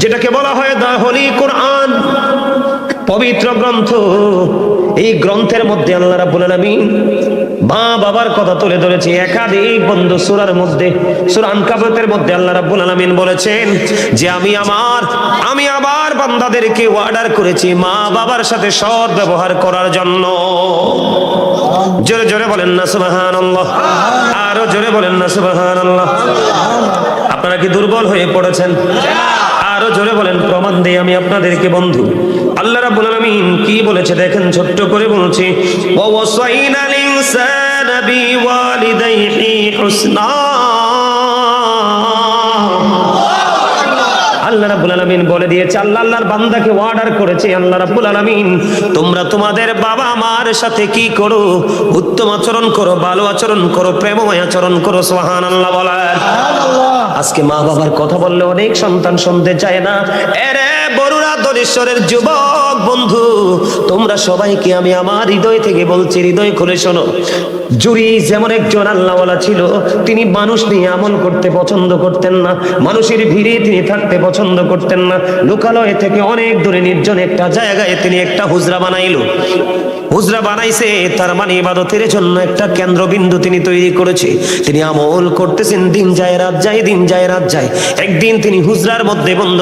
যেটাকে বলা হয় দা হোলি কোরআন, পবিত্র গ্রন্থ, এই গ্রন্থের মধ্যে আল্লাহ রাব্বুল আলামিন মা বাবার কথা তুলে ধরেছে একাধিক বন্ধু সূরার মধ্যে। সূরা আনকাবুতের মধ্যে আল্লাহ রাব্বুল আলামিন বলেছেন যে আমি আমার বান্দাদেরকে অর্ডার করেছি মা বাবার সাথে সৎ ব্যবহার করার জন্য। জোরে জোরে বলেন না সুবহানাল্লাহ, আরো জোরে বলেন না সুবহানাল্লাহ। আপনারা কি দুর্বল হয়ে পড়েছেন? আরো জোরে বলেন, প্রমাণ দেই আমি আপনাদেরকে বন্ধু। আল্লাহ রাব্বুল আলামিন কি বলেছে দেখেন, ছোট্ট করে বলছি, ওয়া ওয়াসাইনাল ইনসানা বিওয়ালিদাইহি হুসনা। আল্লাহ রাব্বুল আলামিন বলে দিয়েছে, আল্লাহর বান্দাকে অর্ডার করেছে আল্লাহ রাব্বুল আলামিন, তোমরা তোমাদের বাবা মার সাথে কি করো? উত্তম আচরণ করো, ভালো আচরণ করো, প্রেমময় আচরণ করো। সুবহানাল্লাহ বলেন। আজকে মা বাবার কথা বললে অনেক সন্তান শুনতে চায় না। এরে বড়ুরা দলেশ্বরের যুবক বন্ধু, তোমরা সবাইকে আমি আমার হৃদয় থেকে বলছি, হৃদয় খুলে শোনো। জুরি যেমন একজন আল্লাহওয়ালা ছিল, তিনি মানুষ নিয়ে আমল করতে পছন্দ করতেন না, মানুষের ভিড়ে তিনি থাকতে পছন্দ করতেন না। লোকালয় থেকে অনেক দূরে নির্জন একটা জায়গায় তিনি একটা হুজরা বানাইলো। হুজরা বানাইছে, তার মানে ইবাদতের জন্য একটা কেন্দ্রবিন্দু তিনি তৈরি করেছে। তিনি আমল করতেছেন, দিন যায় রাত যায়, দিন যায় রাত যায়। একদিন তিনি হুজরার মধ্যে বন্ধ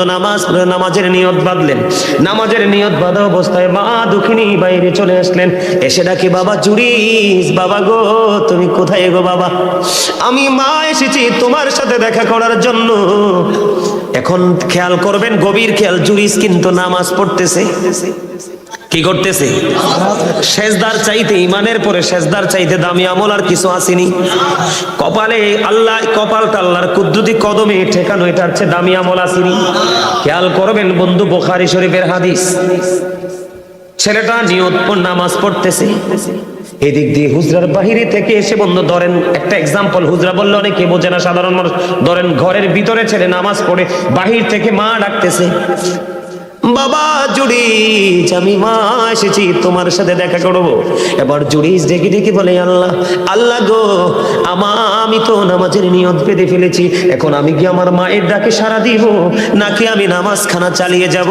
নামাজের নিয়ত বাঁধলেন। নামাজের নিয়ত বাঁধা অবস্থায় মা দুঃখিনী বাইরে চলে আসলেন, এসে ডাকে, বাবা জুরিস, বাবা গো তুমি কোথায় গো বাবা? আমি মা এসেছি তোমার সাথে দেখা করার জন্য। এখন খেয়াল করবেন, গভীর খেয়াল, জুরিস কিন্তু নামাজ পড়তেছে। কি করতেছে? সেজদার চাইতে, ইমানের পরে সেজদার চাইতে দামি আমল আর কিছু আসেনি। কপালে আল্লাহ, কপালটা আল্লাহর কুদরতি কদমে ঠেকানো, এটার চেয়ে দামি আমল আসেনি। খেয়াল করবেন বন্ধু, বুখারী শরীফের হাদিস। ছেলেটা নিয়ত নামাজ পড়তেছে, এদিক দিয়ে হুজরার বাহিরে থেকে এসে বন্ধু, ধরেন একটা এক্সাম্পল, হুজরা বললে অনেকে বোঝে না সাধারণ মানুষ, ধরেন ঘরের ভিতরে ছেলে নামাজ পড়ে, বাহির থেকে মা ডাকতেছে, বাবা জুরিস, আমি মা এসেছি তোমার সাথে দেখা করবো। এবার জুরিস ডেকে ডেকে বলে, আল্লাহ আল্লাহ গো, আমি তো নামাজের নিয়ত বেঁধে ফেলেছি, এখন আমি কি আমার মায়ের ডাকে সাড়া দিব, নাকি আমি নামাজ খানা চালিয়ে যাব?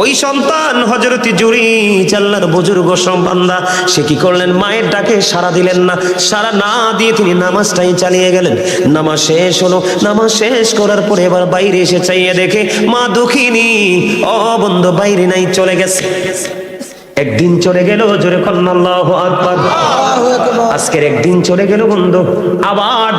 ওই সন্তান হযরত জুরিস, আল্লাহর বুজুর্গ বান্দা, সে কি করলেন? মায়ের ডাকে সাড়া দিলেন না। সাড়া না দিয়ে তিনি নামাজটাই চালিয়ে গেলেন। নামাজ শেষ হলো, নামাজ শেষ করার পরে এবার বাইরে এসে চাইয়ে দেখে মা দুঃখিনী বন্ধু বাইরে নাই, চলে গেছে। একদিন চলে গেল, জোরে কন্না আল্লাহু আকবার। আজকের একদিন চলে গেল বন্ধু, আবার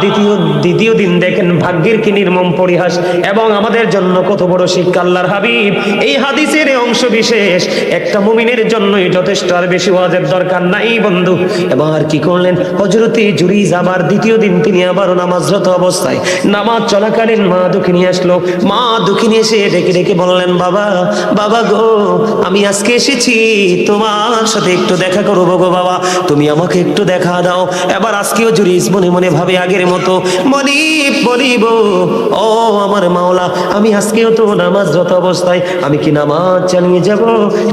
দ্বিতীয় দিন দেখেন ভাগ্যের কি নির্মম পরিহাস এবং আমাদের জন্য কত বড় শিক্ষা। আল্লাহর হাবিব এই হাদিসের অংশ বিশেষ একটা মুমিনের জন্যই যথেষ্ট, আর বেশি ওয়াজের দরকার নাই বন্ধু। এবার কি করলেন হযরতে জুরিজ? আবার দ্বিতীয় দিন তিনি আবারও নামাজরত অবস্থায়, নামাজ চলাকালীন মা দুঃখিনী আসলো। মা দুঃখিনী এসে ডেকে ডেকে বললেন, বাবা বাবা গো, আমি আজকে এসেছি তোমার সাথে একটু দেখা করবো গো বাবা, তুমি আমাকে একটু দেখা দাও। এবার আজকেও জুরিস মনে মনে ভাবে আগের মতো, বলিব ও আমার মাওলা, আমি আজকেও তো নামাজরত অবস্থায়, আমি কি নামাজ চালিয়ে যাব,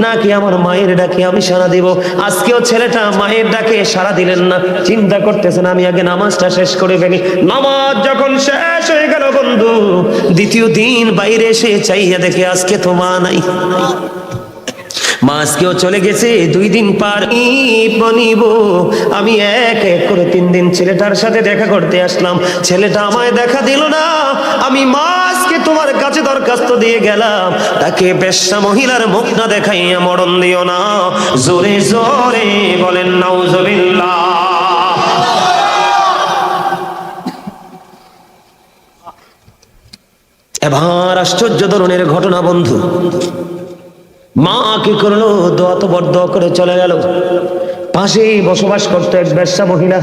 নাকি আমার মায়ের ডাকে আমি সাড়া দিব? আজকেও ছেলেটা মায়ের ডাকে সাড়া দিলেন না, চিন্তা করতেছেন আমি আগে নামাজটা শেষ করে ফেলি। নামাজ যখন শেষ হয়ে গেল বন্ধু, দ্বিতীয় দিন বাইরে এসে চাইয়া দেখে আজকে তো মা নাই। মা আজকেও চলে গেছে, 2 দিন পার নিব। আমি এক এক করে 3 দিন ছেলেটার সাথে দেখা করতে আসলাম, ছেলেটা আমায় দেখা দিল না। আমি মা আজকে তোমার কাছে দরখাস্ত দিয়ে গেলাম, তাকে বেশ্যা মহিলার মুখ না দেখাইয়া মরণ দিও না। জোরে জোরে বলেন নাউজুবিল্লাহ। এবার আশ্চর্য ধরনের ঘটনা বন্ধু। মা কি করলো, দোয়া তো বড় দোয়া করে চলে গেল। পাশেই বসবাস করতো এক বেশ্যা মহিলা,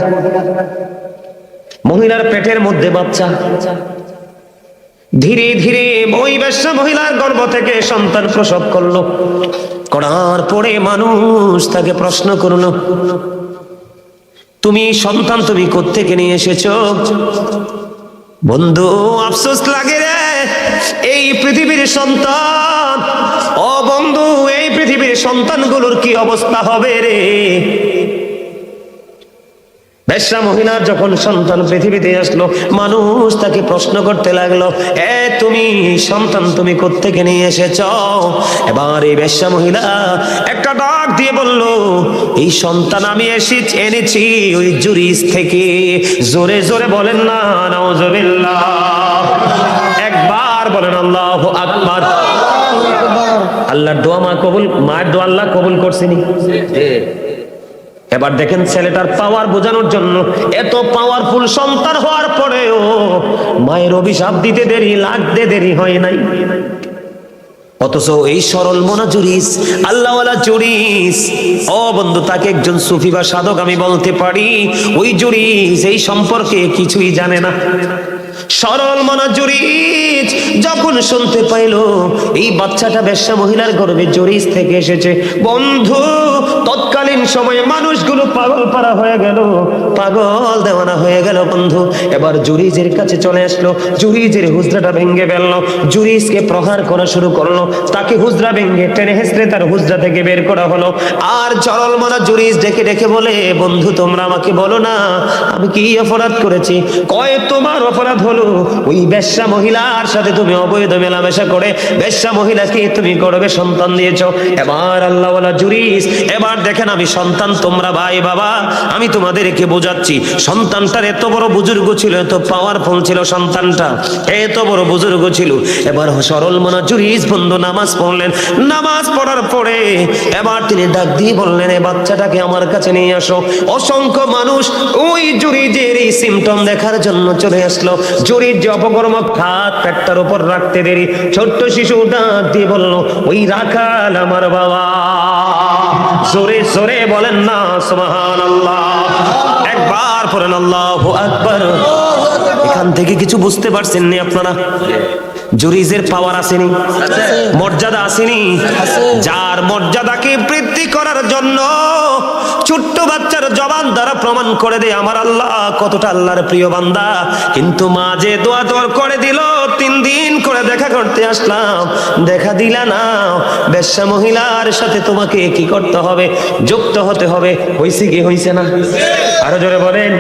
মহিলার পেটের মধ্যে বাচ্চা। ধীরে ধীরে ওই বেশ্যা মহিলার গর্ভ থেকে সন্তান প্রসব করলো। করার পরে মানুষ তাকে প্রশ্ন করলো, তুমি সন্তান তুমি কোত্থেকে নিয়ে এসেছো? বন্ধু আফসোস লাগে রে, এই পৃথিবীর সন্তান, ও বন্ধু এই পৃথিবীর সন্তানগুলোর কি অবস্থা হবে রে। বেশ্যা মহিলার যখন সন্তান পৃথিবীতে আসলো, মানুষ তাকে প্রশ্ন করতে লাগলো, তুমি সন্তান তুমি কোত্থেকে নিয়ে এসেছ? এবার এই বেশ্যা মহিলা একটা ডাক দিয়ে বলল, এই সন্তান আমি এনেছি ওই জুরিস থেকে। জোরে জোরে বলেন না নাউজুবিল্লাহ। একবার বলেন আল্লাহু আকবার। আল্লাহর দোয়া মায়ের দোয়া আল্লাহ কবুল করছেনি। এবার দেখেন ছেলেটার পাওয়ার বোঝানোর জন্য, এত পাওয়ারফুল সন্তান হওয়ার পরেও মায়ের অভিশাপ দিতে লাগতে দেরি হয় নাই। অথচ এই সরল মনা জুরিস, আল্লাহওয়ালা জুরিস, ও বন্ধু তাকে একজন সুফি বা সাধক আমি বলতে পারি। ওই জুরিস এই সম্পর্কে কিছুই জানে না। সরল মনা জুরিস যখন শুনতে পাইলো এই বাচ্চাটা বেশ্যা মহিলার গর্ভে জুরিস থেকে এসেছে, বন্ধু তৎকালীন সময়ে মানুষগুলো পাগল পারা হয়ে গেল, পাগল দেওয়ানা হয়ে গেল বন্ধু। এবার জুরিজের কাছে চলে আসলো, জুরিজের হুজরাটা ভেঙে ফেললো, জুরিজকে প্রহার করা শুরু করলো। তাকে হুজরা ভেঙে টেনে হেসড়ে তার হুজরা থেকে বের করা হলো। আর সরল মনা জুরিজ ডেকে ডেকে বলে, বন্ধু তোমরা আমাকে বলো না আমি কি অপরাধ করেছি? কয় তোমার অপরাধ হলো ওই বেশ্যা মহিলার সাথে তুমি অবৈধ মেলামেশা করে বেশ্যা মহিলাকে তুমি গর্ভে সন্তান দিয়েছো। এবার আল্লাহওয়ালা জুরিস, এবার দেখেন আমি সন্তান, তোমরা ভাই বাবা আমি তোমাদেরকে বোঝাচ্ছি, সন্তানটার এত বড় বুজুর্গ ছিল, এত পাওয়ারফুল ছিল সন্তানটা, এত বড় বুজুর্গ ছিল। এবার সরল মনা জুরিস বন্ধু নামাজ পড়লেন, নামাজ পড়ার পরে এবার তিনি ডাক দিয়ে বললেন, এই বাচ্চাটাকে আমার কাছে নিয়ে আসো। অসংখ্য মানুষ ওই জুরিজের এই সিমটম দেখার জন্য চলে আসলো। জুরিজ যে অপকর্ম হাত পেটটার উপর রাখতে দেরি, ছোট্ট শিশু ডাক দিয়ে বলল, ওই রাখাল আমার বাবা। জোরে জোরে বলেন না সুবহানাল্লাহ। একবার পড়েন আল্লাহু আকবার। এখান থেকে কিছু বুঝতে পারছেন নি আপনারা? জুরিজের পাওয়ার আসেনি, মর্যাদা আসেনি। যার মর্যাদাকে বৃদ্ধি করার জন্য ছোট্ট বাচ্চার জবান দ্বারা প্রমাণ করে দেয় আমার আল্লাহ কতটা আল্লাহর প্রিয় বান্দা। কিন্তু মা যে দোয়া দোয়া করে দিল, 3 দিন করে দেখা করতে আসলাম, দেখা দিলা না। বেশ্যা মহিলার সাথে তোমাকে কি করতে হবে? যুক্ত হতে হবে। হইছে কি হইছে না? আরো জোরে বলেন।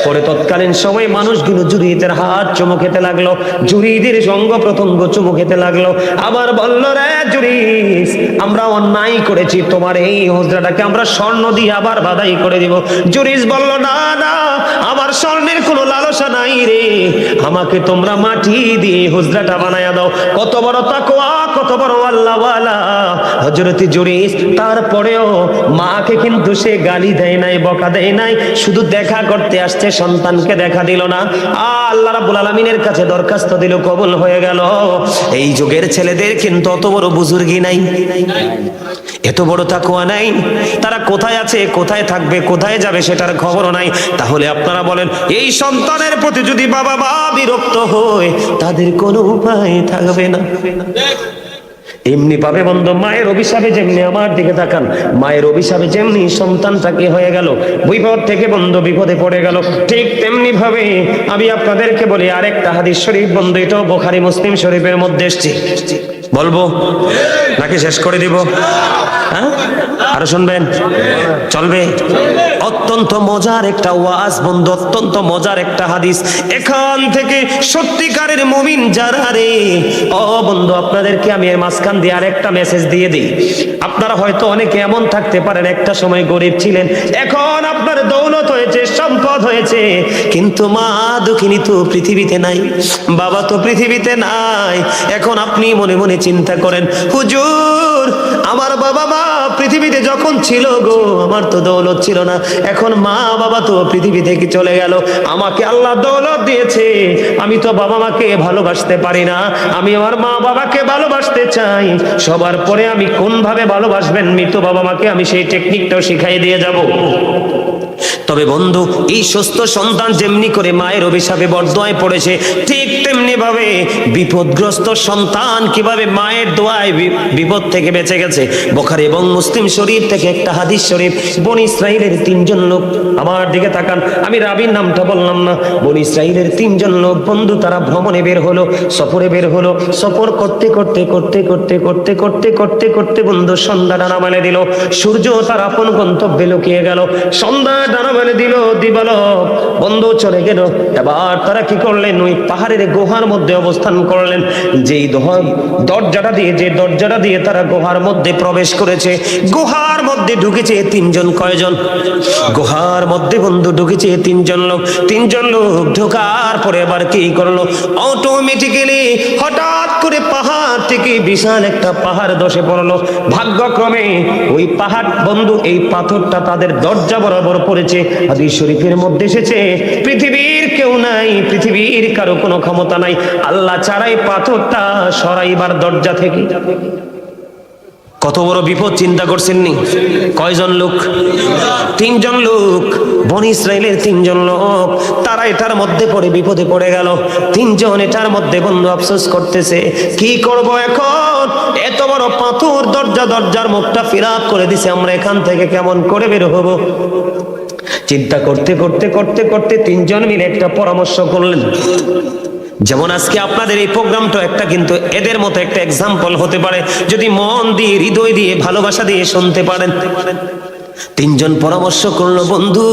পরে তৎকালীন সময় মানুষগুলো জুরিদের হাত চুমু খেতে লাগলো, জুরিদের অঙ্গ প্রত্যঙ্গ চুমু খেতে লাগলো। আবার বলল, রে জুরিস আমরা অন্যায় করেছি, তোমার এই হুজরাটাকে আমরা স্বর্ণ দিয়ে আবার বাধাই করে দিব। জুরিস বলল, না না আমার স্বর্ণের কোনো লালসা নাই রে, আমাকে তোমরা মাটি দিয়ে হুজরাটা বানায়া দাও। কত বড় তাকওয়া, কত বড় আল্লাহওয়ালা হযরত জুরিস। তারপরেও মাকে কিন্তু সে গালি দেয় নাই, বকা দেয় নাই, শুধু দেখা করতে আসছে, সন্তানকে দেখা দিল না। আল্লাহ রাব্বুল আলামিনের কাছে দরখাস্ত দিল, কবুল হয়ে গেল। এই যুগের ছেলেদের কিন্তু অত বড় বুজুর্গি নাই, এত বড় তাকওয়া নাই। তারা কোথায় আছে, কোথায় থাকবে, কোথায় যাবে সেটার খবরও নাই। তাহলে আপনারা বলেন, এই সন্তানের প্রতি যদি বাবা মা বিরক্ত হয় তাদের কোনো উপায় থাকবে না। এমনি পাবে বন্ধু, মায়ের অভিশাপে যেমনি, আমার দিকে তাকান, মায়ের অভিশাপে যেমনি সন্তানটাকে হয়ে গেল, বিপদ থেকে বন্ধু বিপদে পড়ে গেল, ঠিক তেমনি ভাবে আমি আপনাদেরকে বলি আরেকটা হাদিস শরীফ বন্ধু, এটাও বুখারী মুসলিম শরীফের মধ্যে এসেছে। বলবো নাকি শেষ করে দিব? হ্যাঁ, আরো শুনবেন? চলবে? অত্যন্ত মজার একটা ওয়াজ বন্ধু, অত্যন্ত মজার একটা হাদিস। এখান থেকে সত্যিকারের মুমিন যারা রে, ও বন্ধু, আপনাদেরকে আমি এর মাঝখান দিয়ে আরেকটা মেসেজ দিয়ে দিই। আপনারা হয়তো অনেকে এমন থাকতে পারেন, একটা সময় গরিব ছিলেন, এখন আপনার দৌলত হয়েছে, সম্পদ হয়েছে, কিন্তু মা দুঃখিনী তো পৃথিবীতে নাই, বাবা তো পৃথিবীতে নাই। এখন আপনি মনে মনে চিন্তা করেন, হুজুর আমার বাবা মা পৃথিবীতে যখন ছিল গো, আমার তো দৌলত ছিল না, এখন মা বাবা তো পৃথিবী থেকে চলে গেল, আমাকে আল্লাহ দৌলত দিয়েছে, আমি তো বাবা মাকে ভালোবাসতে পারি না, আমি আমার মা বাবাকে ভালোবাসতে চাই। সবার পরে আমি কোন ভাবে ভালোবাসবেন মৃত বাবা মাকে, আমি সেই টেকনিকটাও শিখাই দিয়ে যাব। তবে বন্ধু, এই সুস্থ সন্তান যেমনি করে মায়ের অভিশাপে বরদোয়ায় পড়েছে, ঠিক তেমনি ভাবে বিপদগ্রস্ত সন্তান কিভাবে মায়ের দোয়ায় বিপদ থেকে বেঁচে গেছে। বুখারী এবং মুসলিম শরীফ থেকে একটা হাদিস শরীফ। বনি ইসরাইলের 3 জন লোক, আমার দিকে তাকান, আমি রাবির নামটা বললাম না। বনি ইসরাইলের 3 জন লোক বন্ধু, তারা ভ্রমণে বের হলো, সফরে বের হলো। সফর করতে করতে করতে করতে করতে করতে করতে করতে বন্ধু সন্ধ্যা ডানা মেলে দিল, সূর্য তার আপন গন্তব্যে লুকিয়ে গেল। সন্ধ্যা ডানা মেলে দিল, দিবালো বন্ধু চলে গেল। এবার তারা কি করলেন, ওই পাহাড়ের গুহার মধ্যে অবস্থান করলেন। যেই দরজাটা দিয়ে তারা গুহার মধ্যে প্রবেশ করেছে, গুহার মধ্যে ঢুকেছে 3 জন। কয়জন? গুহার মধ্যে বন্ধু ঢুকেছে 3 জন লোক। 3 জন লোক ঢোকার পরে এবার কি করলো, অটোমেটিক্যালি হঠাৎ করে পাহাড় থেকে বিশাল একটা পাহাড় ধসে পড়লো। ভাগ্যক্রমে ওই পাহাড় বন্ধু, এই পাথরটা তাদের দরজা বরাবর পড়েছে। হাদিস শরীফের মধ্যে এসেছে, পৃথিবীর কেউ নাই, পৃথিবীর কারো কোনো ক্ষমতা নাই আল্লাহ ছাড়াই পাথরটা সরাইবার দরজা থেকে। কত বড় বিপদ চিন্তা করছেন নি? কয়জন লোক? 3 জন লোক, বনি ইসরাইলের 3 জন লোক, তারা এটার মধ্যে পড়ে বিপদে পড়ে গেল। 3 জন এটার মধ্যে বন্ধু আফসোস করতেছে, কি করব এখন, এত বড় পাথর দরজার মুখটা ফিরাত করে দিছে, আমরা এখান থেকে কেমন করে বের হব? চিন্তা করতে করতে করতে করতে 3 জন মিলে একটা পরামর্শ করলেন। যেমন আজকে আপনাদের এই প্রোগ্রামটা একটা কিন্তু এদের মতো একটা এক্সাম্পল হতে পারে, যদি মন দিয়ে, হৃদয় দিয়ে, ভালোবাসা দিয়ে শুনতে পারেন। 3 জন পরামর্শ করলো, বন্ধু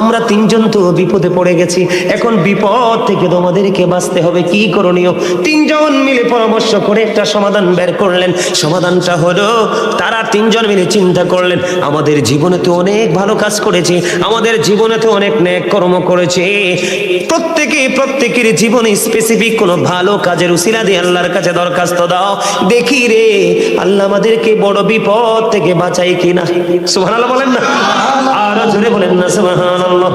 আমরা 3 জন তো বিপদে পড়ে গেছি, এখন বিপদ থেকে তোমাদেরকে বাঁচতে হবে, কি করণীয়? 3 জন মিলে পরামর্শ করে একটা সমাধান বের করলেন। সমাধানটা হলো, তারা 3 জন মিলে চিন্তা করলেন, আমাদের জীবনে তো অনেক ভালো কাজ করেছি, আমাদের জীবনে তো অনেক নেক কর্ম করেছি, প্রত্যেকের জীবনে স্পেসিফিক কোনো ভালো কাজের উসিলা দিয়ে আল্লাহর কাছে দরখাস্ত দাও, দেখি রে আল্লাহ আমাদেরকে বড় বিপদ থেকে বাঁচাই কিনা। সুবহানাল্লাহ বলেন না, আর জোরে বলেন না সুবহানাল্লাহ।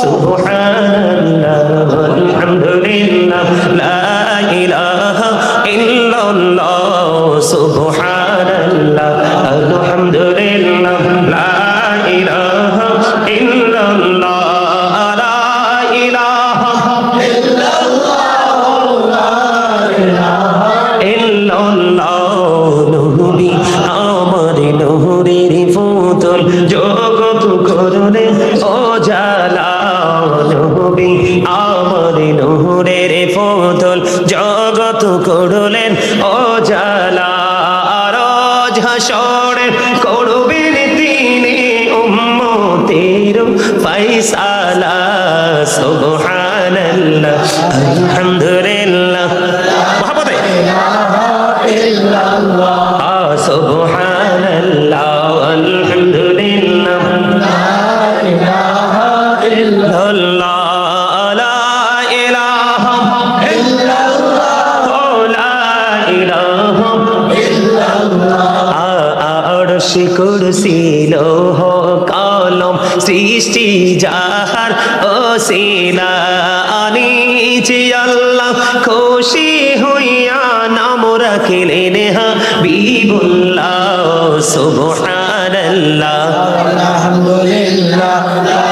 সুবহানাল্লাহ আলহামদুলিল্লাহ লা ইলাহা ইল্লাল্লাহ, সুবহানাল্লাহ আলহামদুলিল্লাহ লা ইলাহা ইল্লাল্লাহ, লা ইলাহা ইল্লাল্লাহ। নবী আমার নূরের ফুতল, জগৎ করলে ও জালা, নবী আমার নূরের ফুতল, জগৎ করলেন ও জালা, রোজ হাসরে করবেন তিনি উম্মতের ফয়সালা। সুবহানাল্লাহ আলহামদুলিল্লাহ, মহব্বতে সুবহানাল্লাহ আলহামদুলিল্লাহ লা ইলাহা ইল্লাল্লাহ, লা ইলাহা ইল্লাল্লাহ, লা ইলাহা ইল্লাল্লাহ। আরশ কুরসি লৌহ কলম সৃষ্টি যাহার ওসিলা, আনিছি আল্লাহ খুশি হইয়া নাম রাখিলেন হাবিবুল্লাহ। সুবহানাল্লাহ আলহামদুলিল্লাহ লা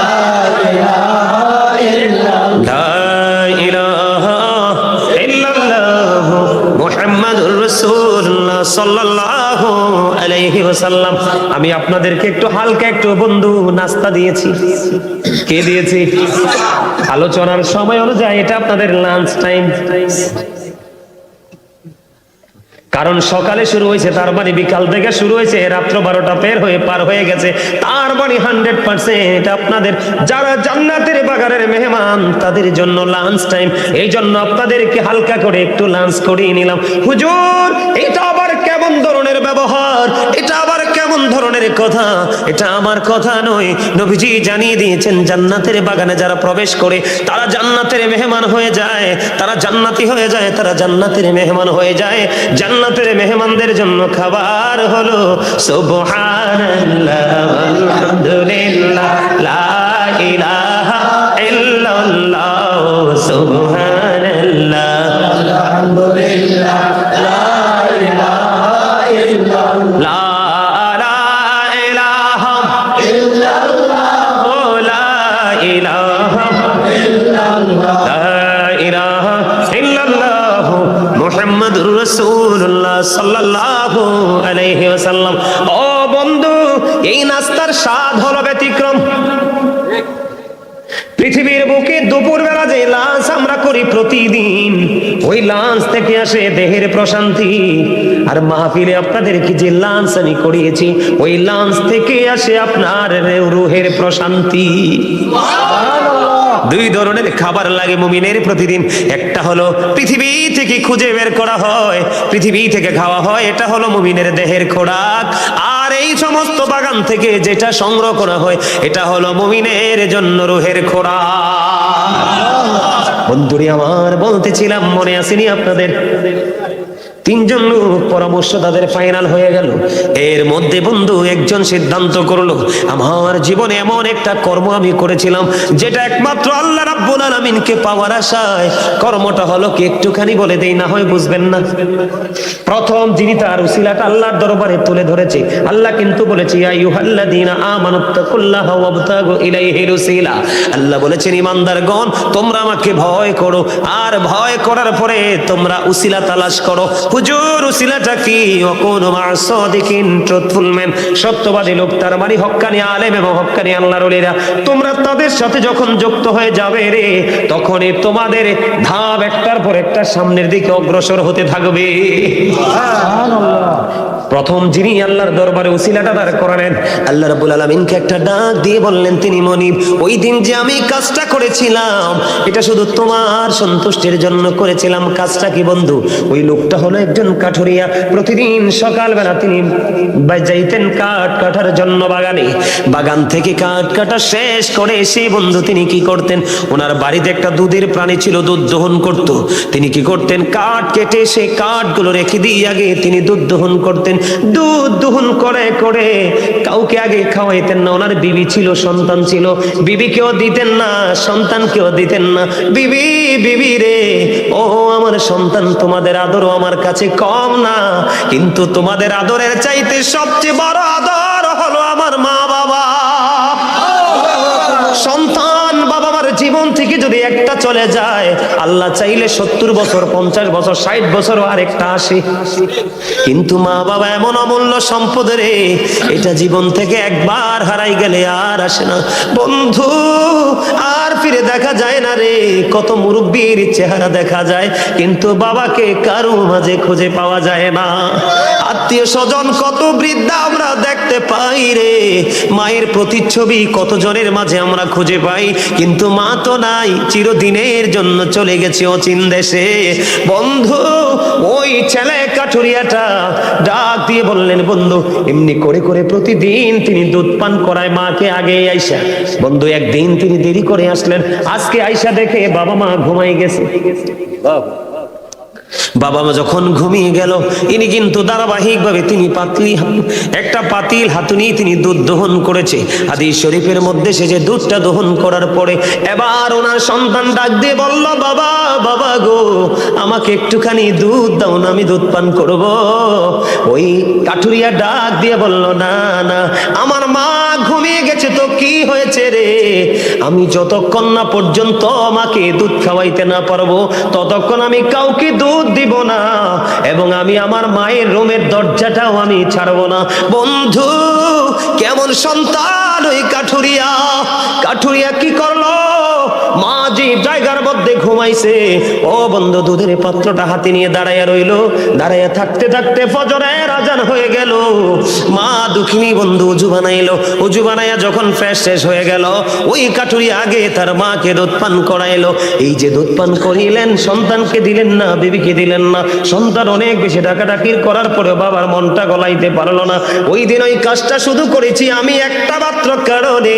ইলাহা ইল্লাল্লাহ মুহাম্মাদুর রাসূলুল্লাহ সাল্লাল্লাহু আলাইহি ওয়াসাল্লাম। আমি আপনাদেরকে একটু হালকা একটু বন্ধু নাস্তা দিয়েছি। কে দিয়েছি? আলোচনার সময় অনুযায়ী এটা আপনাদের লাঞ্চ টাইম। কারণ সকালে শুরু হয়েছে, তার মানে বিকাল থেকে শুরু হয়েছে, রাত্র 12টা পার হয়ে গেছে, তার মানে 100% আপনাদের যারা জান্নাতের বাগানের মেহমান তাদের জন্য লাঞ্চ টাইম। এই জন্য আপনাদেরকে হালকা করে একটু লাঞ্চ করিয়ে নিলাম। হুজুর, এটা আবার কেমন ধরনের ব্যবহার, এটা আবার কেমন ধরনের কথা? এটা আমার কথা নয়, নবীজি জানিয়ে দিয়েছেন জান্নাতের বাগানে যারা প্রবেশ করে তারা জান্নাতের মেহমান হয়ে যায়, তারা জান্নাতি হয়ে যায়, তারা জান্নাতের মেহমান হয়ে যায়। জান্নাতের মেহমানদের জন্য খাবার হলো সুবহানাল্লাহ আলহামদুলিল্লাহ লা ইলাহা ইল্লাল্লাহ সুবহানাল্লাহ আলহামদুলিল্লাহ লা ইলাহা ইল্লাল্লাহ মুহাম্মাদুর রাসূলুল্লাহ সাল্লাল্লাহু আলাইহি ওয়াসাল্লাম। ও বন্ধু, এই নাস্তার স্বাদ হলো ব্যতিক্রম। পৃথিবীর বুকে দুপুরবেলা যে লাঞ্চ আমরা করি প্রতিদিন, ওই লাঞ্চ থেকে আসে দেহের প্রশান্তি। আর মাহফিলে আপনাদেরকে যে লাঞ্চ আমি করিয়েছি, ওই লাঞ্চ থেকে আসে আপনার রুহের প্রশান্তি। দুই ধরনের খাবার লাগে মুমিনের প্রতিদিন। একটা হলো পৃথিবী থেকে খুঁজে বের করা হয়, পৃথিবী থেকে খাওয়া হয়, এটা হলো মুমিনের দেহের খোরাক। আর এই সমস্ত বাগান থেকে যেটা সংগ্রহ করা হয়, এটা হলো মুমিনের জন্য রুহের খোরাক। বন্ধুরে আমার, বলতেছিলাম মনে আসেনি আপনাদের? 3 জন লোক পরামর্শ তাদের ফাইনাল হয়ে গেল। এর মধ্যে বন্ধু একজন সিদ্ধান্ত করলো, আমার জীবনে এমন একটা কর্ম আমি করেছিলাম যেটা একমাত্র আল্লাহ রাব্বুল আলামিনকে পাওয়ার আশায়। কর্মটা হলো কি একটুখানি বলে দেই, না হয় বুঝবেন না। প্রথম যিনি তার উসিলাটা আল্লাহর দরবারে তুলে ধরেছে, আল্লাহ কিন্তু বলেছে ইয়া আইয়ুহাল্লাযীনা আমানুত্তাকুল্লাহা ওয়াবতাগু ইলাইহিল উসিলা। আল্লাহ বলেছেন ইমানদারগণ, তোমরা আমাকে ভয় করো, আর ভয় করার পরে তোমরা উসিলা তালাশ করো। হুজুর, উসিলাটা কি? ওয়াকুনু মা'আস সাদিকিন, ট্রুথফুল ম্যান, সত্যবাদী লোক, তার মানে হক্কানি আলেম এবং হক্কানি আল্লাহর ওলিরা। তোমরা তাদের সাথে যখন যুক্ত হয়ে যাবে রে, তখনই তোমাদের ধাপ একটার পর একটা সামনের দিকে অগ্রসর হতে থাকবে। সুবহানাল্লাহ। প্রথম যিনি আল্লাহর দরবারে উসিলাটা দাঁড় করালেন, আল্লাহ রাব্বুল আলামিনকে একটা ডাক দিয়ে বললেন, তিনি মনিব, ওই দিন যে আমি কাজটা করেছিলাম এটা শুধু তোমার সন্তুষ্টির জন্য করেছিলাম। কাজটা কি বন্ধু? ওই লোকটা হলো একজন কাঠুরিয়া। প্রতিদিন সকালবেলা তিনি যাইতেন কাঠ কাটার জন্য বাগানে। বাগান থেকে কাঠ কাটা শেষ করে এসে বন্ধু তিনি কি করতেন? ওনার বাড়িতে একটা দুধের প্রাণী ছিল, দুধ দহন করত। তিনি কি করতেন? কাঠ কেটে সেই কাঠগুলো রেখে দিয়ে আগে তিনি দুধ দহন করতেন। দুধ দহন করে করে কাউকে আগে খাওয়াইতেন না। ওনার বিবি ছিল, সন্তান ছিল, বিবিকেও দিতেন না, সন্তানকেও দিতেন না। বিবি, বিবি রে, ও আমার সন্তান, তোমাদের আদরও আমার কাছে কম না, কিন্তু তোমাদের আদরের চাইতে সবচেয়ে বড় আদর হলো আমার মা বাবা। সন্তান বাবা মার জীবন থেকে যদি একটা চলে যায়, আল্লাহ চাইলে 70 বছর, 50 বছর, 60 বছরও আরেকটা আসে। কিন্তু মা বাবা এমন অমূল্য সম্পদ রে, এটা জীবন থেকে একবার হারাই গেলে আর আসে না বন্ধু, আর ফিরে দেখা যায় না রে। কত মুরব্বীর চেহারা দেখা যায়, কিন্তু বাবাকে কারো মাঝে খুঁজে পাওয়া যায় না। আত্মীয় স্বজন কত বৃদ্ধা আমরা দেখতে পাই রে, মায়ের প্রতিচ্ছবি কতজনের মাঝে আমরা খুঁজে পাই, কিন্তু মা তো নাই, চিরদিনের জন্য চলে গেছে অচিন দেশে। বন্ধু, ওই ছেলে কাঠুরিয়াটা ডাক দিয়ে বললেন, বন্ধু, এমনি করে করে প্রতিদিন তিনি দুধ পান করায় মাকে আগে আইসা। বন্ধু, একদিন তিনি দেরি করে আসলেন, আজকে আইসা দেখে বাবা মা ঘুমাই গেছে। বাবা মা যখন ঘুমিয়ে গেল, ইনি কিন্তু ধারাবাহিকভাবে তিনি একটা পাতিল হাতুনি তিনি দুধ দহন করেছে। হাদিস শরীফের মধ্যে সে যে দুধটা দহন করার পরে এবার ওনার সন্তান ডাক দিয়ে বলল, বাবা, বাবা গো, আমাকে একটুখানি দুধ দাও না, আমি দুধ পান করব। ওই কাঠুরিয়া ডাক দিয়ে বলল, না না, আমার মা ঘুমিয়ে গেছে তো কি হয়েছে রে? আমি যতক্ষণ না পর্যন্ত আমাকে দুধ খাওয়াইতে না পারবো, ততক্ষণ আমি কাউকে দুধ দিব না, এবং আমি আমার মায়ের রুমের দরজাটাও আমি ছাড়বো না। বন্ধু, কেমন সন্তান ওই কাঠুরিয়া! কাঠুরিয়া কি করলো? মা যে যাই জায়গার মধ্যে ঘুমাইছে। ও বন্ধু, দুধের পাত্রটা হাতে নিয়ে দাঁড়াইয়া রইল। দাঁড়াইয়া থাকতে থাকতে ফজরের আজান হয়ে গেল। মা দুঃখিনী বন্ধু উজু বানাইলো। উজু বানাইয়া যখন ফ্রেশ শেষ হয়ে গেল, ওই কাটুরি আগে তার মাকে দুধ পান করাইলো। এই যে দুধ পান করিলেন, সন্তানকে দিলেন না, বিবিকে দিলেন না। সন্তান অনেক বেশি ডাকাডাকির করার পরে বাবার মনটা গলাইতে পারলো না। ওই দিন ওই কাজটা শুধু করেছি আমি একটা মাত্র কারণে।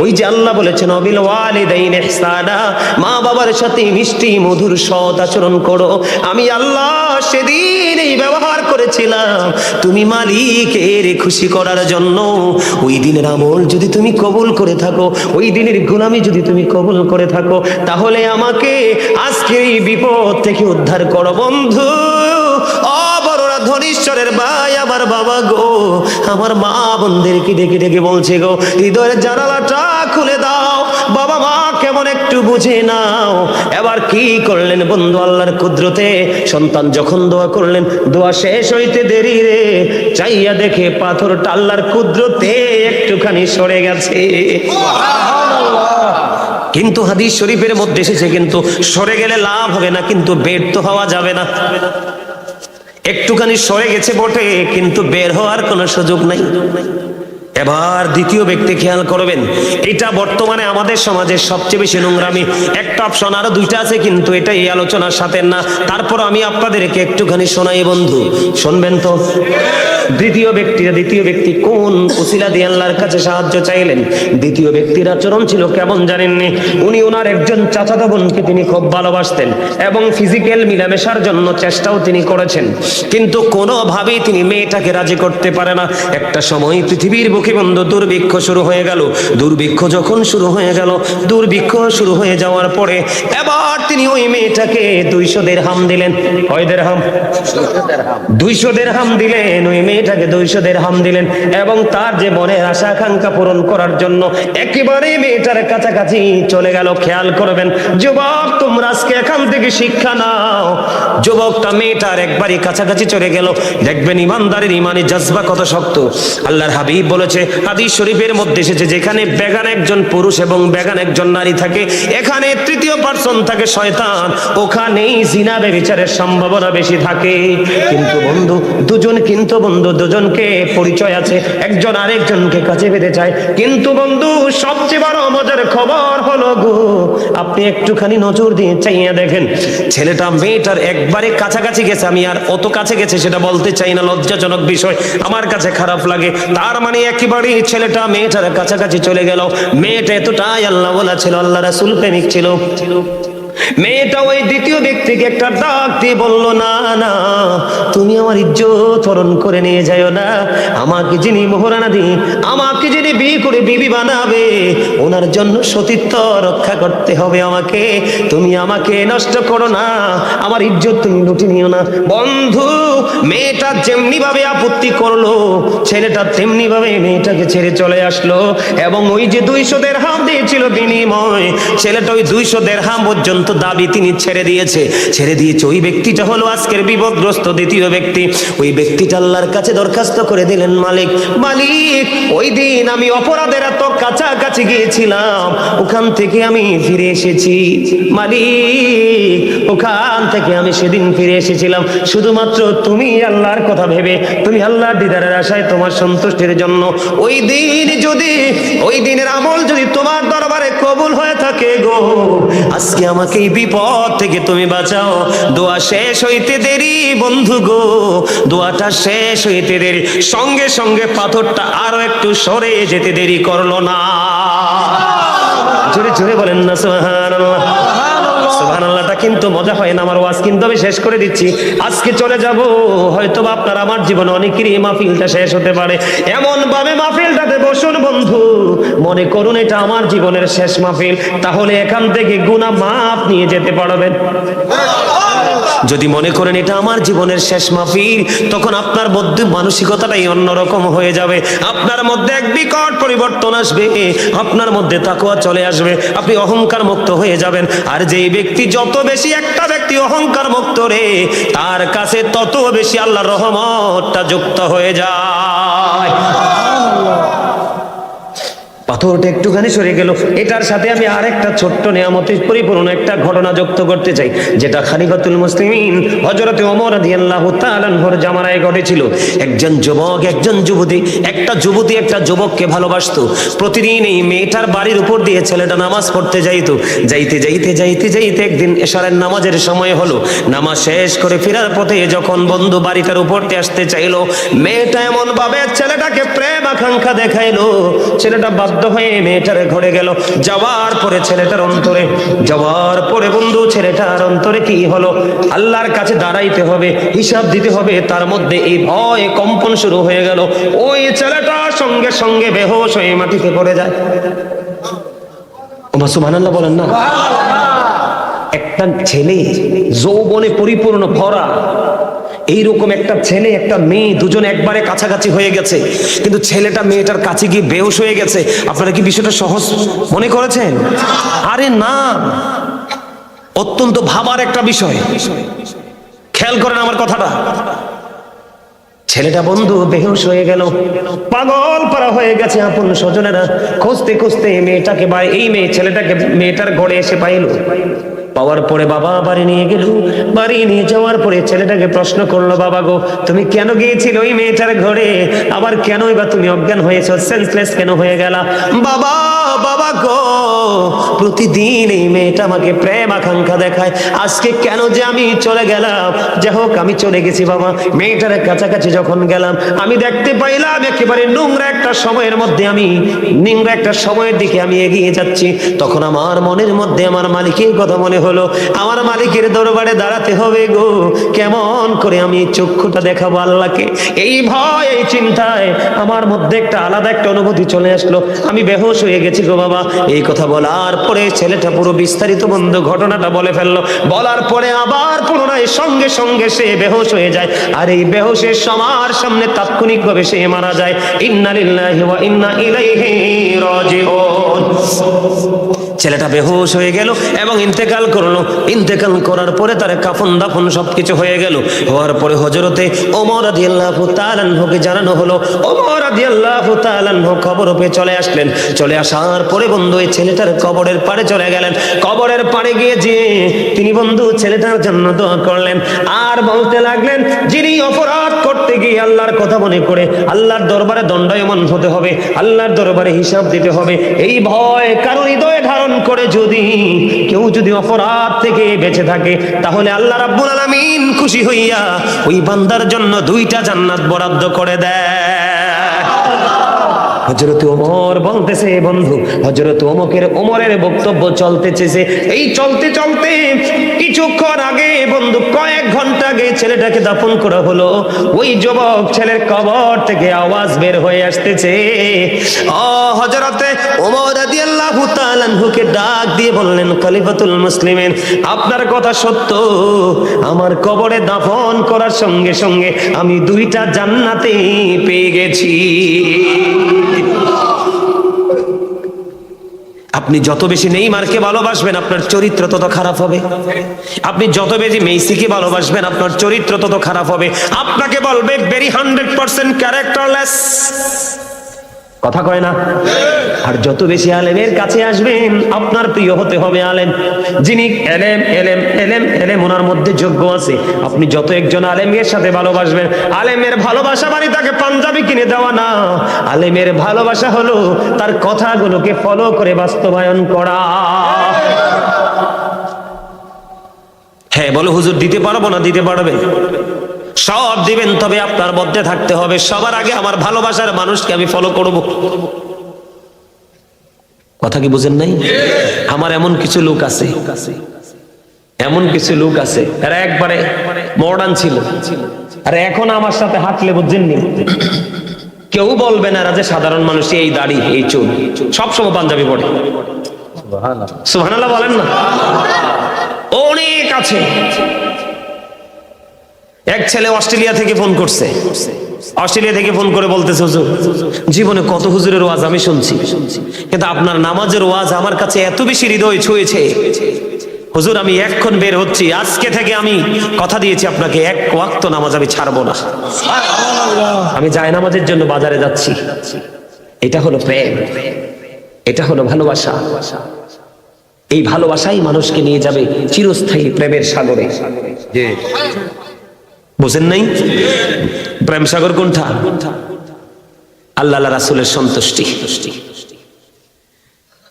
ওই যে আল্লাহ বলেছেন, অবিল ওয়ালিদাইনি ইহসানা, মা বাবার সাথে মিষ্টি মধুর সৎ আচরণ করো। আমি আল্লাহ সেদিন এই ব্যবহার করেছিলাম তুমি মালিকের খুশি করার জন্য। ওই দিনের আমল যদি তুমি কবুল করে থাকো, ওই দিনের গোলামি যদি তুমি কবুল করে থাকো, তাহলে আমাকে আজকের এই বিপদ থেকে উদ্ধার করো। বন্ধু, বড়রা ধনীশ্বরের ভাই, আমার বাবা গো, আমার মা বোনদেরকে ডেকে ডেকে বলছে গো, হৃদয়ের জানালাটা খুলে দাও, বাবা মা কেমন একটু বুঝে নাও। এবার কি করলেন বন্ধু, আল্লাহর কুদরতে সন্তান যখন দোয়া করলেন, দোয়া শেষ হইতে দেরি রে, চাইয়া দেখে পাথরটা আল্লাহর কুদরতে একটুখানি সরে গেছে। কিন্তু হাদিস শরীফের মধ্যে এসেছে, কিন্তু সরে গেলে লাভ হবে না, কিন্তু ব্যর্থ হওয়া যাবে না। একটুখানি সরে গেছে বটে, কিন্তু বের হওয়ার কোনো সুযোগ নাই। এবার দ্বিতীয় ব্যক্তি খেয়াল করবেন, এটা বর্তমানে আমাদের সমাজের সবচেয়ে বেশি নোংরামি। একটা অপশন, আরো দুইটা আছে, কিন্তু এটা এই আলোচনার সাথে না। তারপর আমি আপনাদেরকে একটুখানি শোনাই বন্ধু, শুনবেন তো। দ্বিতীয় ব্যক্তি কোন উসিলা দিয়ে আল্লাহর কাছে সাহায্য চাইলেন? দ্বিতীয় ব্যক্তির আচরণ ছিল কেমন জানেননি? উনি ওনার একজন চাচাতো বোনকে তিনি খুব ভালোবাসতেন এবং ফিজিক্যাল মিলামেশার জন্য চেষ্টাও তিনি করেছেন, কিন্তু কোনোভাবেই তিনি মেয়েটাকে রাজি করতে পারে না। একটা সময় পৃথিবীর বুকে বন্ধু দুর্ভিক্ষ শুরু হয়ে গেল। দুর্ভিক্ষ যখন শুরু হয়ে গেল, দুর্ভিক্ষ শুরু হয়ে যাওয়ার পরে এবার তিনি ওই মেয়েটাকে 200 দিরহাম দিলেন। কয় দিরহাম? 200 দিরহাম দিলেন। ওই মেয়েটাকে 200 দিরহাম দিলেন এবং তার যে মনের আশা আকাঙ্ক্ষা পূরণ করার জন্য একেবারে মেয়েটার কাছাকাছি চলে গেল। খেয়াল করবেন যুবক, তোমরা আজকে এখান থেকে শিক্ষা নাও। যুবকটা মেয়েটার একবারই কাছাকাছি চলে গেল। দেখবেন ইমানদারের ইমানি জজবা কত শক্ত। আল্লাহর হাবিব বলেছে, হাদিস শরীফের মধ্যে এসেছে, যেখানে বেগান একজন পুরুষ এবং বেগান একজন নারী থাকে, এখানে তৃতীয় পার্সন থাকে শয়তান, ওখানেই জিনা ব্যভিচারের সম্ভাবনা বেশি থাকে। কিন্তু বন্ধু দুজনকে পরিচয় আছে, একজন আরেকজনকে কাছে পেতে চায়। কিন্তু বন্ধু, সবচেয়ে বড় মজার খবর হলো গো, আপনি একটুখানি নজর দিয়ে চাইয়া দেখেন, ছেলেটা মেয়েটার একবারে কাছাকাছি গেছে। আমি আর অত কাছে গেছে সেটা বলতে চাই না, লজ্জাজনক বিষয়, আমার কাছে খারাপ লাগে। তার মানে একেবারে ছেলেটা মেয়েটার কাছাকাছি চলে গেল। মেয়েটা এতটাই আল্লাহ ওয়ালা ছিল, আল্লাহ রাসূল প্রেমিক ছিল। মেয়েটা ওই দ্বিতীয় ব্যক্তিকে একটা ডাক দিয়ে বলল, না না, তুমি আমার ইজ্জত হরণ করে নিয়ে যাও না। আমাকে যিনি মোহরানা দিয়ে, আমাকে যিনি বিয়ে করে বিবি বানাবে, ওনার জন্য সতীত্ব রক্ষা করতে হবে আমাকে। তুমি আমাকে নষ্ট করো না, আমার ইজ্জত তুমি লুটে নিও না। বন্ধু, মেয়েটা যেমনি ভাবে আপত্তি করলো, ছেলেটা তেমনি ভাবে মেয়েটাকে ছেড়ে চলে আসলো। এবং ওই যে 200 দিরহাম দিয়েছিল বিনিময়, ছেলেটা ওই 200 দিরহাম পর্যন্ত দাবি তিনি ছেড়ে দিয়েছে। ওই ব্যক্তিটা হলো আজকের বিপদগ্রস্ত দ্বিতীয় ব্যক্তি। ওই ব্যক্তিটা আল্লাহর কাছে দরখাস্ত করে দিলেন, মালিক, ওই দিন আমি অপরাধের এত কাছাকাছি গিয়েছিলাম, ওখান থেকে আমি ফিরে এসেছি। মালিক, ওখান থেকে আমি সেদিন ফিরে এসেছিলাম শুধুমাত্র তুমি আল্লাহর কথা ভেবে, তুমি আল্লাহর দিদারের আশায়, তোমার সন্তুষ্টির জন্য। ওই দিনের আমল যদি তোমার দরবারে কবুল হয়ে থাকে গো, আজকে আমাকে এই বিপদ থেকে তুমি বাঁচাও। দোয়া শেষ হইতে দেরি বন্ধু গো, দোয়াটা শেষ হইতে দেরি, সঙ্গে সঙ্গে পাথরটা আরো একটু সরে যেতে দেরি করলো না। জোরে জোরে বলেন না সুবহানাল্লাহ। সুবহানাল্লাহটা কিন্তু মজা হয় না। আমার ওয়াজ কিন্তু আমি শেষ করে দিচ্ছি, আজকে চলে যাব। হয়তো আপনার আমার জীবনে অনেকেরই এই মাহফিলটা শেষ হতে পারে। এমন ভাবে মাহফিলটাতে বসুন বন্ধু, মনে করুন এটা আমার জীবনের শেষ মাহফিল, তাহলে এখান থেকে গুনাহ মাফ নিয়ে যেতে পারবেন। যদি মনে করেন এটা আমার জীবনের শেষ মাহফিল, তখন আপনার মধ্যে মানসিকতাটাই অন্যরকম হয়ে যাবে। আপনার মধ্যে এক বিকট পরিবর্তন আসবে, আপনার মধ্যে তাকওয়া চলে আসবে, আপনি অহংকার মুক্ত হয়ে যাবেন। আর যেই ব্যক্তি যত বেশি, একটা ব্যক্তি অহংকার মুক্ত রে, তার কাছে তত বেশি আল্লাহর রহমতটা যুক্ত হয়ে যায়। পাথরটা একটুখানি সরে গেল। এটার সাথে আমি আরেকটা ছোট্ট নিয়ামতে পরিপূর্ণ একটা ঘটনা যুক্ত করতে চাই, যেটা খলিফাতুল মুসলিমিন হযরত ওমর রাদিয়াল্লাহু তাআলা আনহুর জামানায় ঘটেছিল। একজন যুবক, একজন যুবতী, একটা যুবতী একটা যুবককে ভালোবাসতো। প্রতিদিন এই মেয়েটার বাড়ির উপর দিয়ে ছেলেটা নামাজ পড়তে যাইতো। যাইতে যাইতে যাইতে যাইতে একদিন এশারের নামাজের সময় হলো। নামাজ শেষ করে ফেরার পথে যখন বন্ধু বাড়িটার উপর দিয়ে আসতে চাইলো, মেয়েটা এমন ভাবে ছেলেটাকে প্রেম আকাঙ্ক্ষা দেখাইলো, ছেলেটা বাধ্য হয়ে মেয়েটার ঘরে গেল। যাওয়ার পরে ছেলেটার অন্তরে, যাওয়ার পরে বন্ধু ছেলেটার অন্তরে কি হলো, আল্লাহর কাছে দাঁড়াইতে হবে, হিসাব দিতে হবে। তার মধ্যে এই ভয় কম্পন শুরু হয়ে গেল। ওই ছেলেটা সঙ্গে সঙ্গে বেহুশ হয়ে মাটিতে পড়ে যায়। ওমা সুবহানাল্লাহ বলেন না। একটা ছেলে যৌবনে পরিপূর্ণ ভরা, এইরকম একটা ছেলে একটা মেয়ে দুজন একবারে কাছাকাছি হয়ে গেছে, কিন্তু ছেলেটা মেয়েটার কাছে গিয়ে বেহুশ হয়ে গেছে। আপনারা কি বিষয়টা সহজ মনে করেছেন? আরে না, অত্যন্ত ভাবার একটা বিষয়। খেয়াল করেন আমার কথাটা। ছেলেটা বন্ধু বেহুশ হয়ে গেল, পাগল পারা হয়ে গেছে। আপন স্বজনেরা খুঁজতে খুঁজতে মেয়েটাকে বা এই মেয়ে ছেলেটাকে মেয়েটার ঘরে এসে পাইলো। পাওয়ার পরে বাবা বাড়ি নিয়ে গেল। বাড়ি নিয়ে যাওয়ার পরে ছেলেটাকে প্রশ্ন করলো, বাবা গো তুমি কেন গিয়েছিল ওই মেয়েটার ঘরে, আবার কেনই বা তুমি অজ্ঞান হয়েছো, সেন্সলেস কেন হয়ে গেলা? বাবা বাবা গো, প্রতিদিন এই মেয়েটা আমাকে প্রেম আকাঙ্ক্ষা দেখায়, আজকে কেন যে আমি চলে গেলাম। যাই হোক আমি চলে গেছি বাবা। মেয়েটার কাছাকাছি যখন গেলাম আমি দেখতে পাইলাম একেবারে নোংরা একটা সময়ের মধ্যে, আমি নোংরা একটা সময়ের দিকে আমি এগিয়ে যাচ্ছি। তখন আমার মনের মধ্যে আমার মালিকের কথা মনে হলো, আমার মালিকের দরবারে দাঁড়াতে হবে গো, কেমন করে আমি চক্ষুটা দেখাবো আল্লাহকে। এই ভয় এই চিন্তায় আমার মধ্যে একটা আলাদা একটা অনুভূতি চলে আসলো। আমি বেহুশ হয়ে গেছি গো বাবা। এই কথা বলার পরে ছেলেটা পুরো বিস্তারিত বন্ধু ঘটনাটা বলে ফেললো। বলার পরে আবার পুনরায় সঙ্গে সঙ্গে সে বেহুশ হয়ে যায়। আর এই বেহুশের সবার সামনে তাৎক্ষণিকভাবে সে মারা যায়। ইন্না লিল্লাহি ওয়া ইন্না ইলাইহি রাজিউন। ছেলেটা বেহুশ হয়ে গেল এবং ইন্তেকাল করলো। ইন্তেকাল করার পরে তার কাফন দাফন সবকিছু হয়ে গেল। হওয়ার পরে হযরতে ওমর রাদিয়াল্লাহু তাআলা আনহুকে জানানো হলো। ওমর রাদিয়াল্লাহু তাআলা আনহু খবর পেয়ে চলে আসলেন। চলে আসার পরে বন্ধু এই ছেলেটার কবরের পাড়ে চলে গেলেন। কবরের পাড়ে গিয়ে যে তিনি বন্ধু ছেলেটার জন্য দোয়া করলেন আর বলতে লাগলেন, যিনি অপরাধ করতে গিয়ে আল্লাহর কথা মনে করে আল্লাহর দরবারে দণ্ডায়মান হতে হবে, আল্লাহর দরবারে হিসাব দিতে হবে, এই ভয় কারো হৃদয়ে ধারণ করে যদি কেউ যদি অপরাধ থেকে বেঁচে থাকে, তাহলে আল্লাহ রাব্বুল আলামিন খুশি হইয়া ওই বান্দার জন্য 2টা জান্নাত বরাদ্দ করে দেয়। হযরত ওমর বলতেছে বন্ধু, হযরত ওমরের বক্তব্য চলতেছে। এই চলতে চলতে কিছুক্ষণ আগে বন্ধু, কয়েক ঘন্টা আগে ছেলেটাকে দাফন করা হলো। ওই যুবক ছেলের কবর থেকে আওয়াজ বের হয়ে আসতেছে। হযরতে ওমর রাদিয়াল্লাহু তাআলা আনহুকে ডাক দিয়ে বললেন, খলিফাতুল মুসলিমিন আপনার কথা সত্য, আমার কবরে দাফন করার সঙ্গে সঙ্গে আমি 2টা জান্নাতে পেয়ে গেছি। আপনি যত বেশি নেইমারকে ভালোবাসবেন আপনার চরিত্র তত খারাপ হবে। আপনি যত বেশি মেসিকে ভালোবাসবেন আপনার চরিত্র তত খারাপ হবে। আপনাকে বলবে ভেরি 100% ক্যারেক্টারলেস, কথা কয় না? আর যত বেশি আলেমের কাছে আসবেন আপনার প্রিয় হতে হবে আলেম, যিনি এলেম এলেম এলেম এলেম ওনার মধ্যে যোগ্য আছে। আপনি যত একজন আলেমের সাথে ভালোবাসবেন, আলেমের ভালোবাসা মানে তাকে পাঞ্জাবি কিনে দেওয়া না, আলেমের ভালোবাসা হলো তার কথাগুলোকে ফলো করে বাস্তবায়ন করা। হ্যাঁ বলো হুজুর দিতে পারবো না, দিতে পারবে, সব দিবেন, তবে আপনার মধ্যে থাকতে হবে সবার আগে আমার ভালোবাসার মানুষকে আমি ফলো করব। কথা কি বুঝেন নাই? আমার এমন কিছু লোক আছে, এমন কিছু লোক আছে এরা একবারে মডার্ন ছিল, আর এখন আমার সাথে হাঁটলে বুঝছেননি কেউ বলবে না এরা যে সাধারণ মানুষ, এই দাড়ি এই চুল, সবসময় পাঞ্জাবি পড়ে। সুবহানাল্লাহ বলেন না? অনেক আছে। এক ছেলে অস্ট্রেলিয়া থেকে ফোন করছে, অস্ট্রেলিয়া থেকে ফোন করে বলতেছে, হুজুর জীবনে কত হুজুরের ওয়াজ আমি শুনছি, কিন্তু আপনার নামাজের ওয়াজ আমার কাছে এত বেশি হৃদয় ছুঁয়েছে, হুজুর আমি এক্ষণ বের হচ্ছি, আজকে থেকে আমি কথা দিয়েছি আপনাকে 1 ওয়াক্ত নামাজ আমি ছাড়বো না, আমি জায়নামাজের জন্য বাজারে যাচ্ছি। এটা হলো প্রেম। এটা হলো ভালোবাসা। এই ভালোবাসাই মানুষকে নিয়ে যাবে চিরস্থায়ী প্রেমের সাগরে। বুঝেন নাই? প্রেম সাগর কোনটা? আল্লাহ রাসূলের সন্তুষ্টি।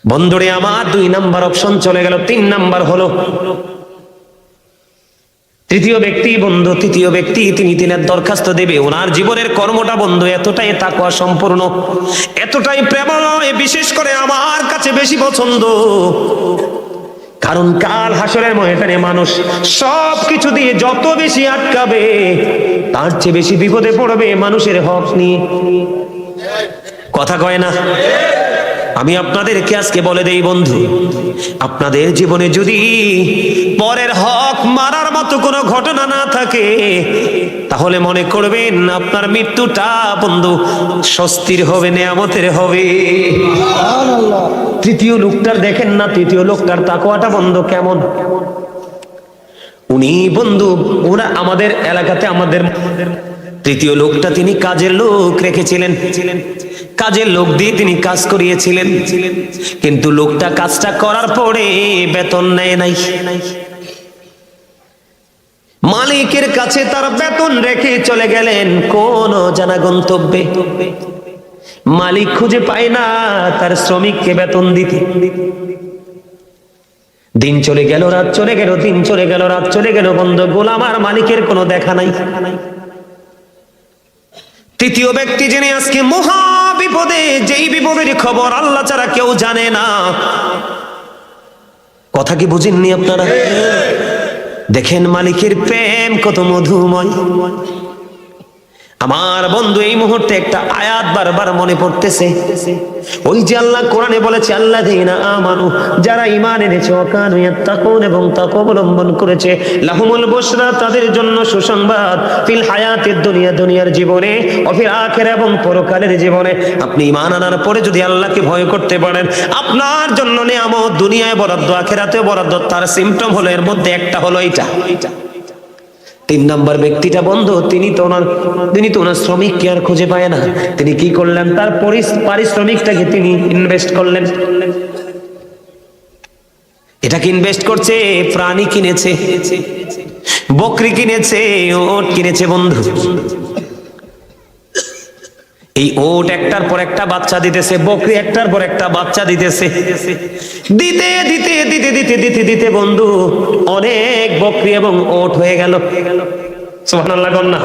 বন্ধুরে আমার 2 নাম্বার অপশন চলে গেল। 3 নাম্বার হলো তৃতীয় ব্যক্তি। বন্ধু তৃতীয় ব্যক্তি তিনি তিনের দরখাস্ত দেবে। ওনার জীবনের কর্মটা বন্ধু এতটাই তাকওয়া সম্পূর্ণ, এতটাই প্রেমময়, বিশেষ করে আমার কাছে বেশি পছন্দ। কারণ কাল হাসরের ময়দানে মানুষ সব কিছু দিয়ে যত বেশি আটকাবে তার চেয়ে বেশি বিপদে পড়বে মানুষের হক নিয়ে। কথা কয় না? আমি আপনাদেরকে আজকে বলে দেই বন্ধু, আপনাদের জীবনে যদি পরের হক মারার মতো কোনো ঘটনা না থাকে তাহলে মনে করবেন আপনার মৃত্যুটা বন্ধু স্বস্তির হবে, নেয়ামতের হবে। তৃতীয় লোকটার দেখেন না, তৃতীয় লোকটার তাকওয়াটা বন্ধু কেমন। উনি বন্ধু ওরা আমাদের এলাকাতে আমাদের তৃতীয় লোকটা তিনি কাজের লোক রেখেছিলেন, কাজের লোক দিয়ে তিনি কাজ করিয়েছিলেন, কিন্তু লোকটা কাজটা করার পরে বেতন নেয় নাই। মালিকের কাছে তার বেতন রেখে চলে গেলেন কোন জানা গন্তব্যে। মালিক খুঁজে পায় না তার শ্রমিককে বেতন দিতে। দিন চলে গেল, রাত চলে গেল, দিন চলে গেল, রাত চলে গেল, বন্ধু গোলাম আর মালিকের কোনো দেখা নাই। তৃতীয় ব্যক্তি যিনি আজকে মহা বিপদে, যেই বিপদের খবর আল্লাহ ছাড়া কেউ জানে না। কথা কি বুঝেননি আপনারা? দেখেন মালিকের প্রেম কত মধুময়। আমার বন্ধু এই মুহূর্তে একটা আয়াত বারবার মনে পড়তেছে। ওই যে আল্লাহ কোরআনে বলেছে, আল্লাযীনা আমানু, যারা ঈমান এনেছে, ওয়া কানু ইয়াত্তাকুন, এবং তাকওয়া অবলম্বন করেছে, লাহুমুল বুশরা, তাদের জন্য সুসংবাদ, ফিল হায়াতিদ দুনিয়া, দুনিয়ার জীবনে, ওয়া ফিল আখিরা, এবং পরকালের জীবনে। আপনি ঈমান আনার পরে যদি আল্লাহকে ভয় করতে পারেন, আপনার জন্য নিয়ামত দুনিয়ায় বরাদ্দ, আখিরাতেও বরাদ্দ। তার সিম্পটম হলো, এর মধ্যে একটা হলো এইটা। 3 নাম্বার ব্যক্তিটা বন্ধু তিনি তো ওনার শ্রমিককে আর খুঁজে পায় না। তিনি কি করলেন? তার পারিশ্রমিকটাকে তিনি ইনভেস্ট করলেন। এটাকে ইনভেস্ট করছে, প্রাণী কিনেছে, বকরি কিনেছে, ওট কিনেছে বন্ধু। এই ওট একটার পর একটা বাচ্চা দিতেছে, বকরি একটার পর একটা বাচ্চা দিতেছে। দিতে দিতে দিতে দিতে দিতে দিতে বন্ধু অনেক বকরি এবং ওট হয়ে গেল। সুবহানাল্লাহ কন্যা।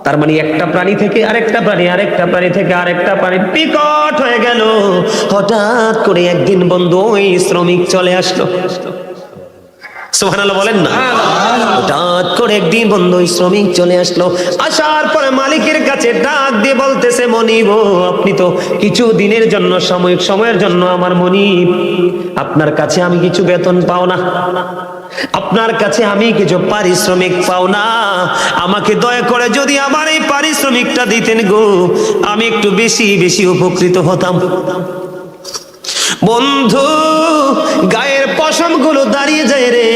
তার মানে একটা প্রাণী থেকে আরেকটা প্রাণী, আরেকটা প্রাণী থেকে আরেকটা প্রাণী বিকট হয়ে গেল। হঠাৎ করে একদিন বন্ধু ওই শ্রমিক চলে আসলো। সুবহানাল্লাহ বলেন না? হঠাৎ করে একদিন বন্ধু শ্রমিক চলে আসলো। আসার পরে মালিকের কাছে ডাক দিয়ে বলতেছে, মনিব, আপনি তো কিছু দিনের জন্য, সাময়িক সময়ের জন্য আমার মনিব, আপনার কাছে আমি কিছু বেতন পাও না, আপনার কাছে আমি কিছু পারিশ্রমিক পাও না, আমাকে দয়া করে যদি আমার এই পারিশ্রমিকটা দিতেন গো, আমি একটু বেশি বেশি উপকৃত হতাম। বন্ধু গায়ের পশম গুলো দাঁড়িয়ে যায় রে,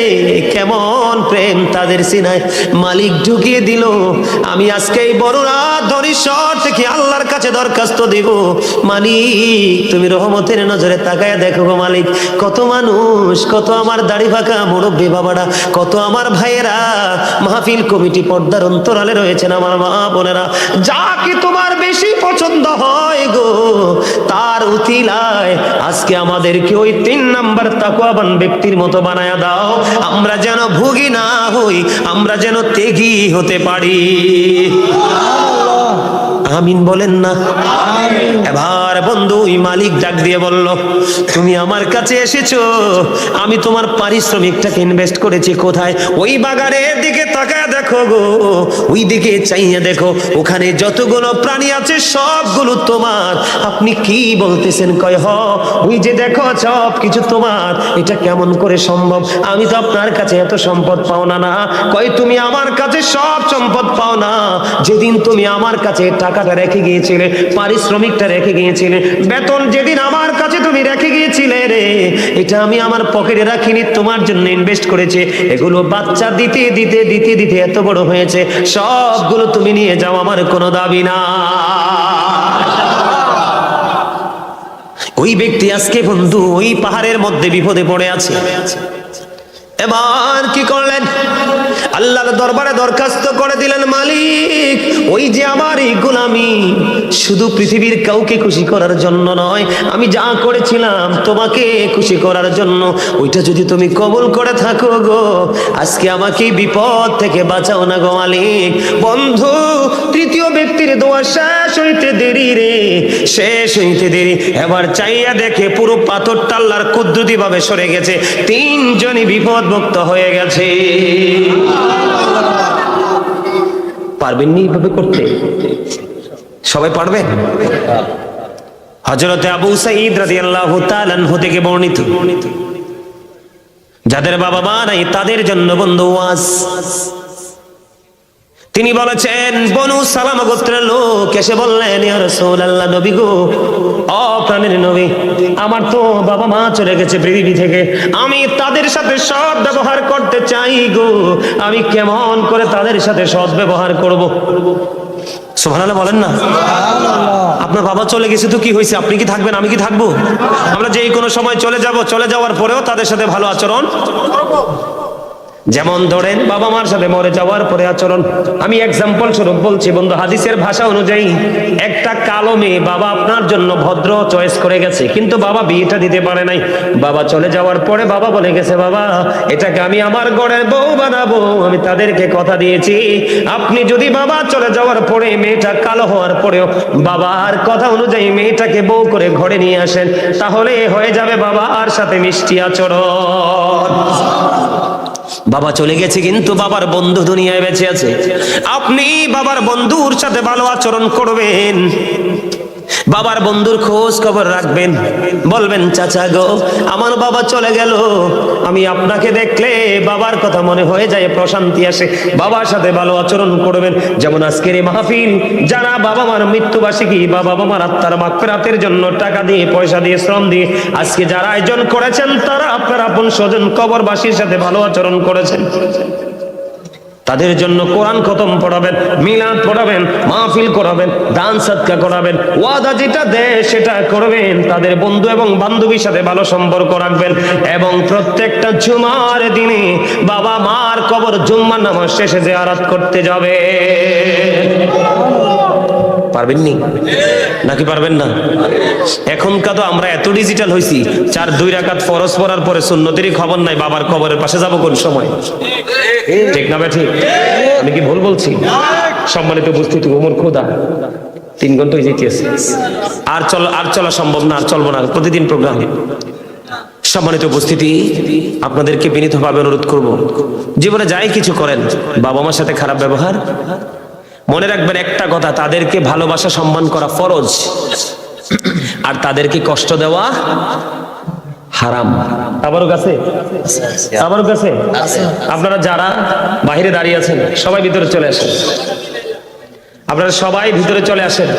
কেমন প্রেম তাদের সিনায়। মালিক ঢুকিয়ে দিল, আমি আজকে এই বড়রা ধরিশ্বর থেকে আল্লাহর কাছে দরখাস্ত দিব, মালিক তুমি রহমতের নজরে তাকায় দেখো গো মালিক, কত মানুষ, কত আমার দাড়ি ফাঁকা মুরব্বী বাবারা, কত আমার ভাইয়েরা, মাহফিল কমিটি পর্দার অন্তরালে রয়েছেন আমার মা বোনেরা, যাকে তোমার বেশি পছন্দ হয় গো, তার উতিলায় আজকে আমাদেরকে ওই 3 নাম্বার তাকওয়াবান ব্যক্তির মতো বানায়া দাও, আমরা যেন ভোগী না হই, আমরা যেন ত্যাগী হতে পারি। আমিন বলেন না? এবার বন্ধু ওই মালিক ডাক দিয়ে বলল, তুমি আমার কাছে এসেছো, আমি তোমার পারিশ্রমিকটাকে ইনভেস্ট করেছি কোথায়? ওই বাগানের দিকে তাকায় দেখো গো, ওই দিকে চাইয়া দেখো, ওখানে যতগুলো প্রাণী আছে সবগুলো তোমার। আপনি কি বলতেছেন? কয় হ, ওই যে দেখো সব কিছু তোমার। এটা কেমন করে সম্ভব? আমি তো আপনার কাছে এত সম্পদ পাও না। না, কয় তুমি আমার কাছে সব সম্পদ পাও না, যেদিন তুমি আমার কাছে টাকাটা রেখে গিয়েছিলে, পারিশ্রমিকটা রেখে গিয়েছিলে, বেতন যেদিন আমার কাছে তুমি রেখে গিয়েছিলে রে, এটা আমি আমার পকেটে রাখিনি, তোমার জন্য ইনভেস্ট করেছে। এগুলো বাচ্চা দিতে দিতে দিতে দিতে এত বড় হয়েছে, সবগুলো তুমি নিয়ে যাও, আমার কোনো দাবি না। ওই ব্যক্তি আজকে বন্ধু ওই পাহাড়ের মধ্যে বিপদে পড়ে আছে। এবার কি করলেন? আল্লাহর দরবারে দরখাস্ত করে দিলেন, মালিক ওই যে আমার এই গোলামি শুধু পৃথিবীর কাউকে খুশি করার জন্য নয়, আমি যা করেছিলাম তোমাকে খুশি করার জন্য, ওইটা যদি তুমি কবুল করে থাকো গো, আজকে আমাকে বিপদ থেকে বাঁচাও না গো মালিক। বন্ধু তৃতীয় ব্যক্তির দোয়া শেষ হইতে দেরি রে, শেষ হইতে দেরি। এবার চাইয়া দেখে পুরো পাথরটা আল্লাহর কুদরতি ভাবে সরে গেছে, তিনজনই বিপদ মুক্ত হয়ে গেছে। পারবেন নি এইভাবে করতে? সবাই পারবেন? হযরতে আবু সাঈদ রাদিয়াল্লাহু তাআলা আনহু থেকে বর্ণিত, যাদের বাবা মা নাই তাদের জন্য বন্ধু ওয়াজ। তিনি বলেছেন, বনু সালামা গোত্রের লোক এসে বললেন, ইয়া রাসূলুল্লাহ, নবী গো, ও প্রাণের নবী, আমার তো বাবা মা চলে গেছে পৃথিবী থেকে, আমি তাদের সাথে সৎ ব্যবহার করতে চাই গো, আমি কেমন করে তাদের সাথে সৎ ব্যবহার করব? সুবহানাল্লাহ বলেন না। আপনার বাবা চলে গেছে তো কি হয়েছে, আপনি কি থাকবেন, আমি কি থাকবো? আমরা যেই কোনো সময় চলে যাব, চলে যাওয়ার পরেও তাদের সাথে ভালো আচরণ করব। যেমন ধরেন বাবা মার সাথে মরে যাওয়ার পরে আচরণ। আমি এক্সাম্পল স্বরূপ বলছি বন্ধু, হাদিসের ভাষা অনুযায়ী একটা কালো মেয়ে বাবা আপনার জন্য ভদ্র চয়েস করে গেছে, কিন্তু বাবা বিয়েটা দিতে পারে নাই। বাবা চলে যাওয়ার পরে বাবা বলে গেছে, বাবা এটাকে আমি আমার ঘরের বউ বানাবো, আমি তাদেরকে কথা দিয়েছি, আপনি যদি বাবা চলে যাওয়ার পরে মেয়েটা কালো হওয়ার পরেও বাবার কথা অনুযায়ী মেয়েটাকে বউ করে ঘরে নিয়ে আসেন, তাহলে হয়ে যাবে বাবার সাথে মিষ্টি আচরণ। বাবা চলে গেছে কিন্তু বাবার বন্ধু দুনিয়ায় বেঁচে আছে, আপনি বাবার বন্ধুর সাথে ভালো আচরণ করবেন, বাবার বন্ধুর খোঁজ খবর রাখবেন, বলবেন, চাচা গো আমার বাবা চলে গেল, আমি আপনাকে দেখলে বাবার কথা মনে হয়ে যায়, প্রশান্তি আসে, বাবার সাথে ভালো আচরণ করবেন। যেমন আজকের এই মাহফিল, যারা বাবা মার মৃত্যুবার্ষিকী বা বাবা মার আত্মার মাগফিরাতের জন্য টাকা দিয়ে, পয়সা দিয়ে, শ্রম দিয়ে আজকে যারা আয়োজন করেছেন, তারা আপনার আপন স্বজন কবরবাসীর সাথে ভালো আচরণ করেছেন। তাদের জন্য কোরআন খতম পড়াবেন, মিলাদ পড়াবেন, মাহফিল করাবেন, দান সদকা করাবেন, ওয়াদা যেটা দেয় সেটা করবেন, তাদের বন্ধু এবং বান্ধবীর সাথে ভালো সম্পর্ক রাখবেন, এবং প্রত্যেকটা জুমার দিনে বাবা মার কবর জুম্মার নামাজ শেষে জিয়ারত করতে যাবে। পারবেন নি নাকি পারবেন না? এখনকার তো আমরা এত ডিজিটাল হইছি, 4-2 রাকাত ফরজ পড়ার পরে সুন্নতেরই খবর নাই, বাবার কবরের পাশে যাব কোন সময়? ঠিক না ঠিক? আমি কি ভুল বলছি? সম্মানিত উপস্থিতি, ওমর খোদা 3 ঘন্টা হয়ে যেতেছে, আর চলা সম্ভব না, আর চলবো না, প্রতিদিন প্রোগ্রাম। সম্মানিত উপস্থিতি, আপনাদেরকে বিনীতভাবে অনুরোধ করব, জীবনে যাই কিছু করেন, বাবা মার সাথে খারাপ ব্যবহার মনে রাখবেন একটা কথা, তাদেরকে ভালোবাসা সম্মান করা ফরজ, আর তাদেরকে কষ্ট দেওয়া হারাম। আবারও কাছে আপনারা যারা বাইরে দাঁড়িয়ে আছেন সবাই ভিতরে চলে আসেন, আপনারা সবাই ভিতরে চলে আসেন,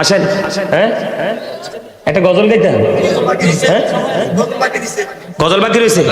আসেন। হ্যাঁ, একটা গজল গাইতে, হ্যাঁ গজল বাকি রয়েছে।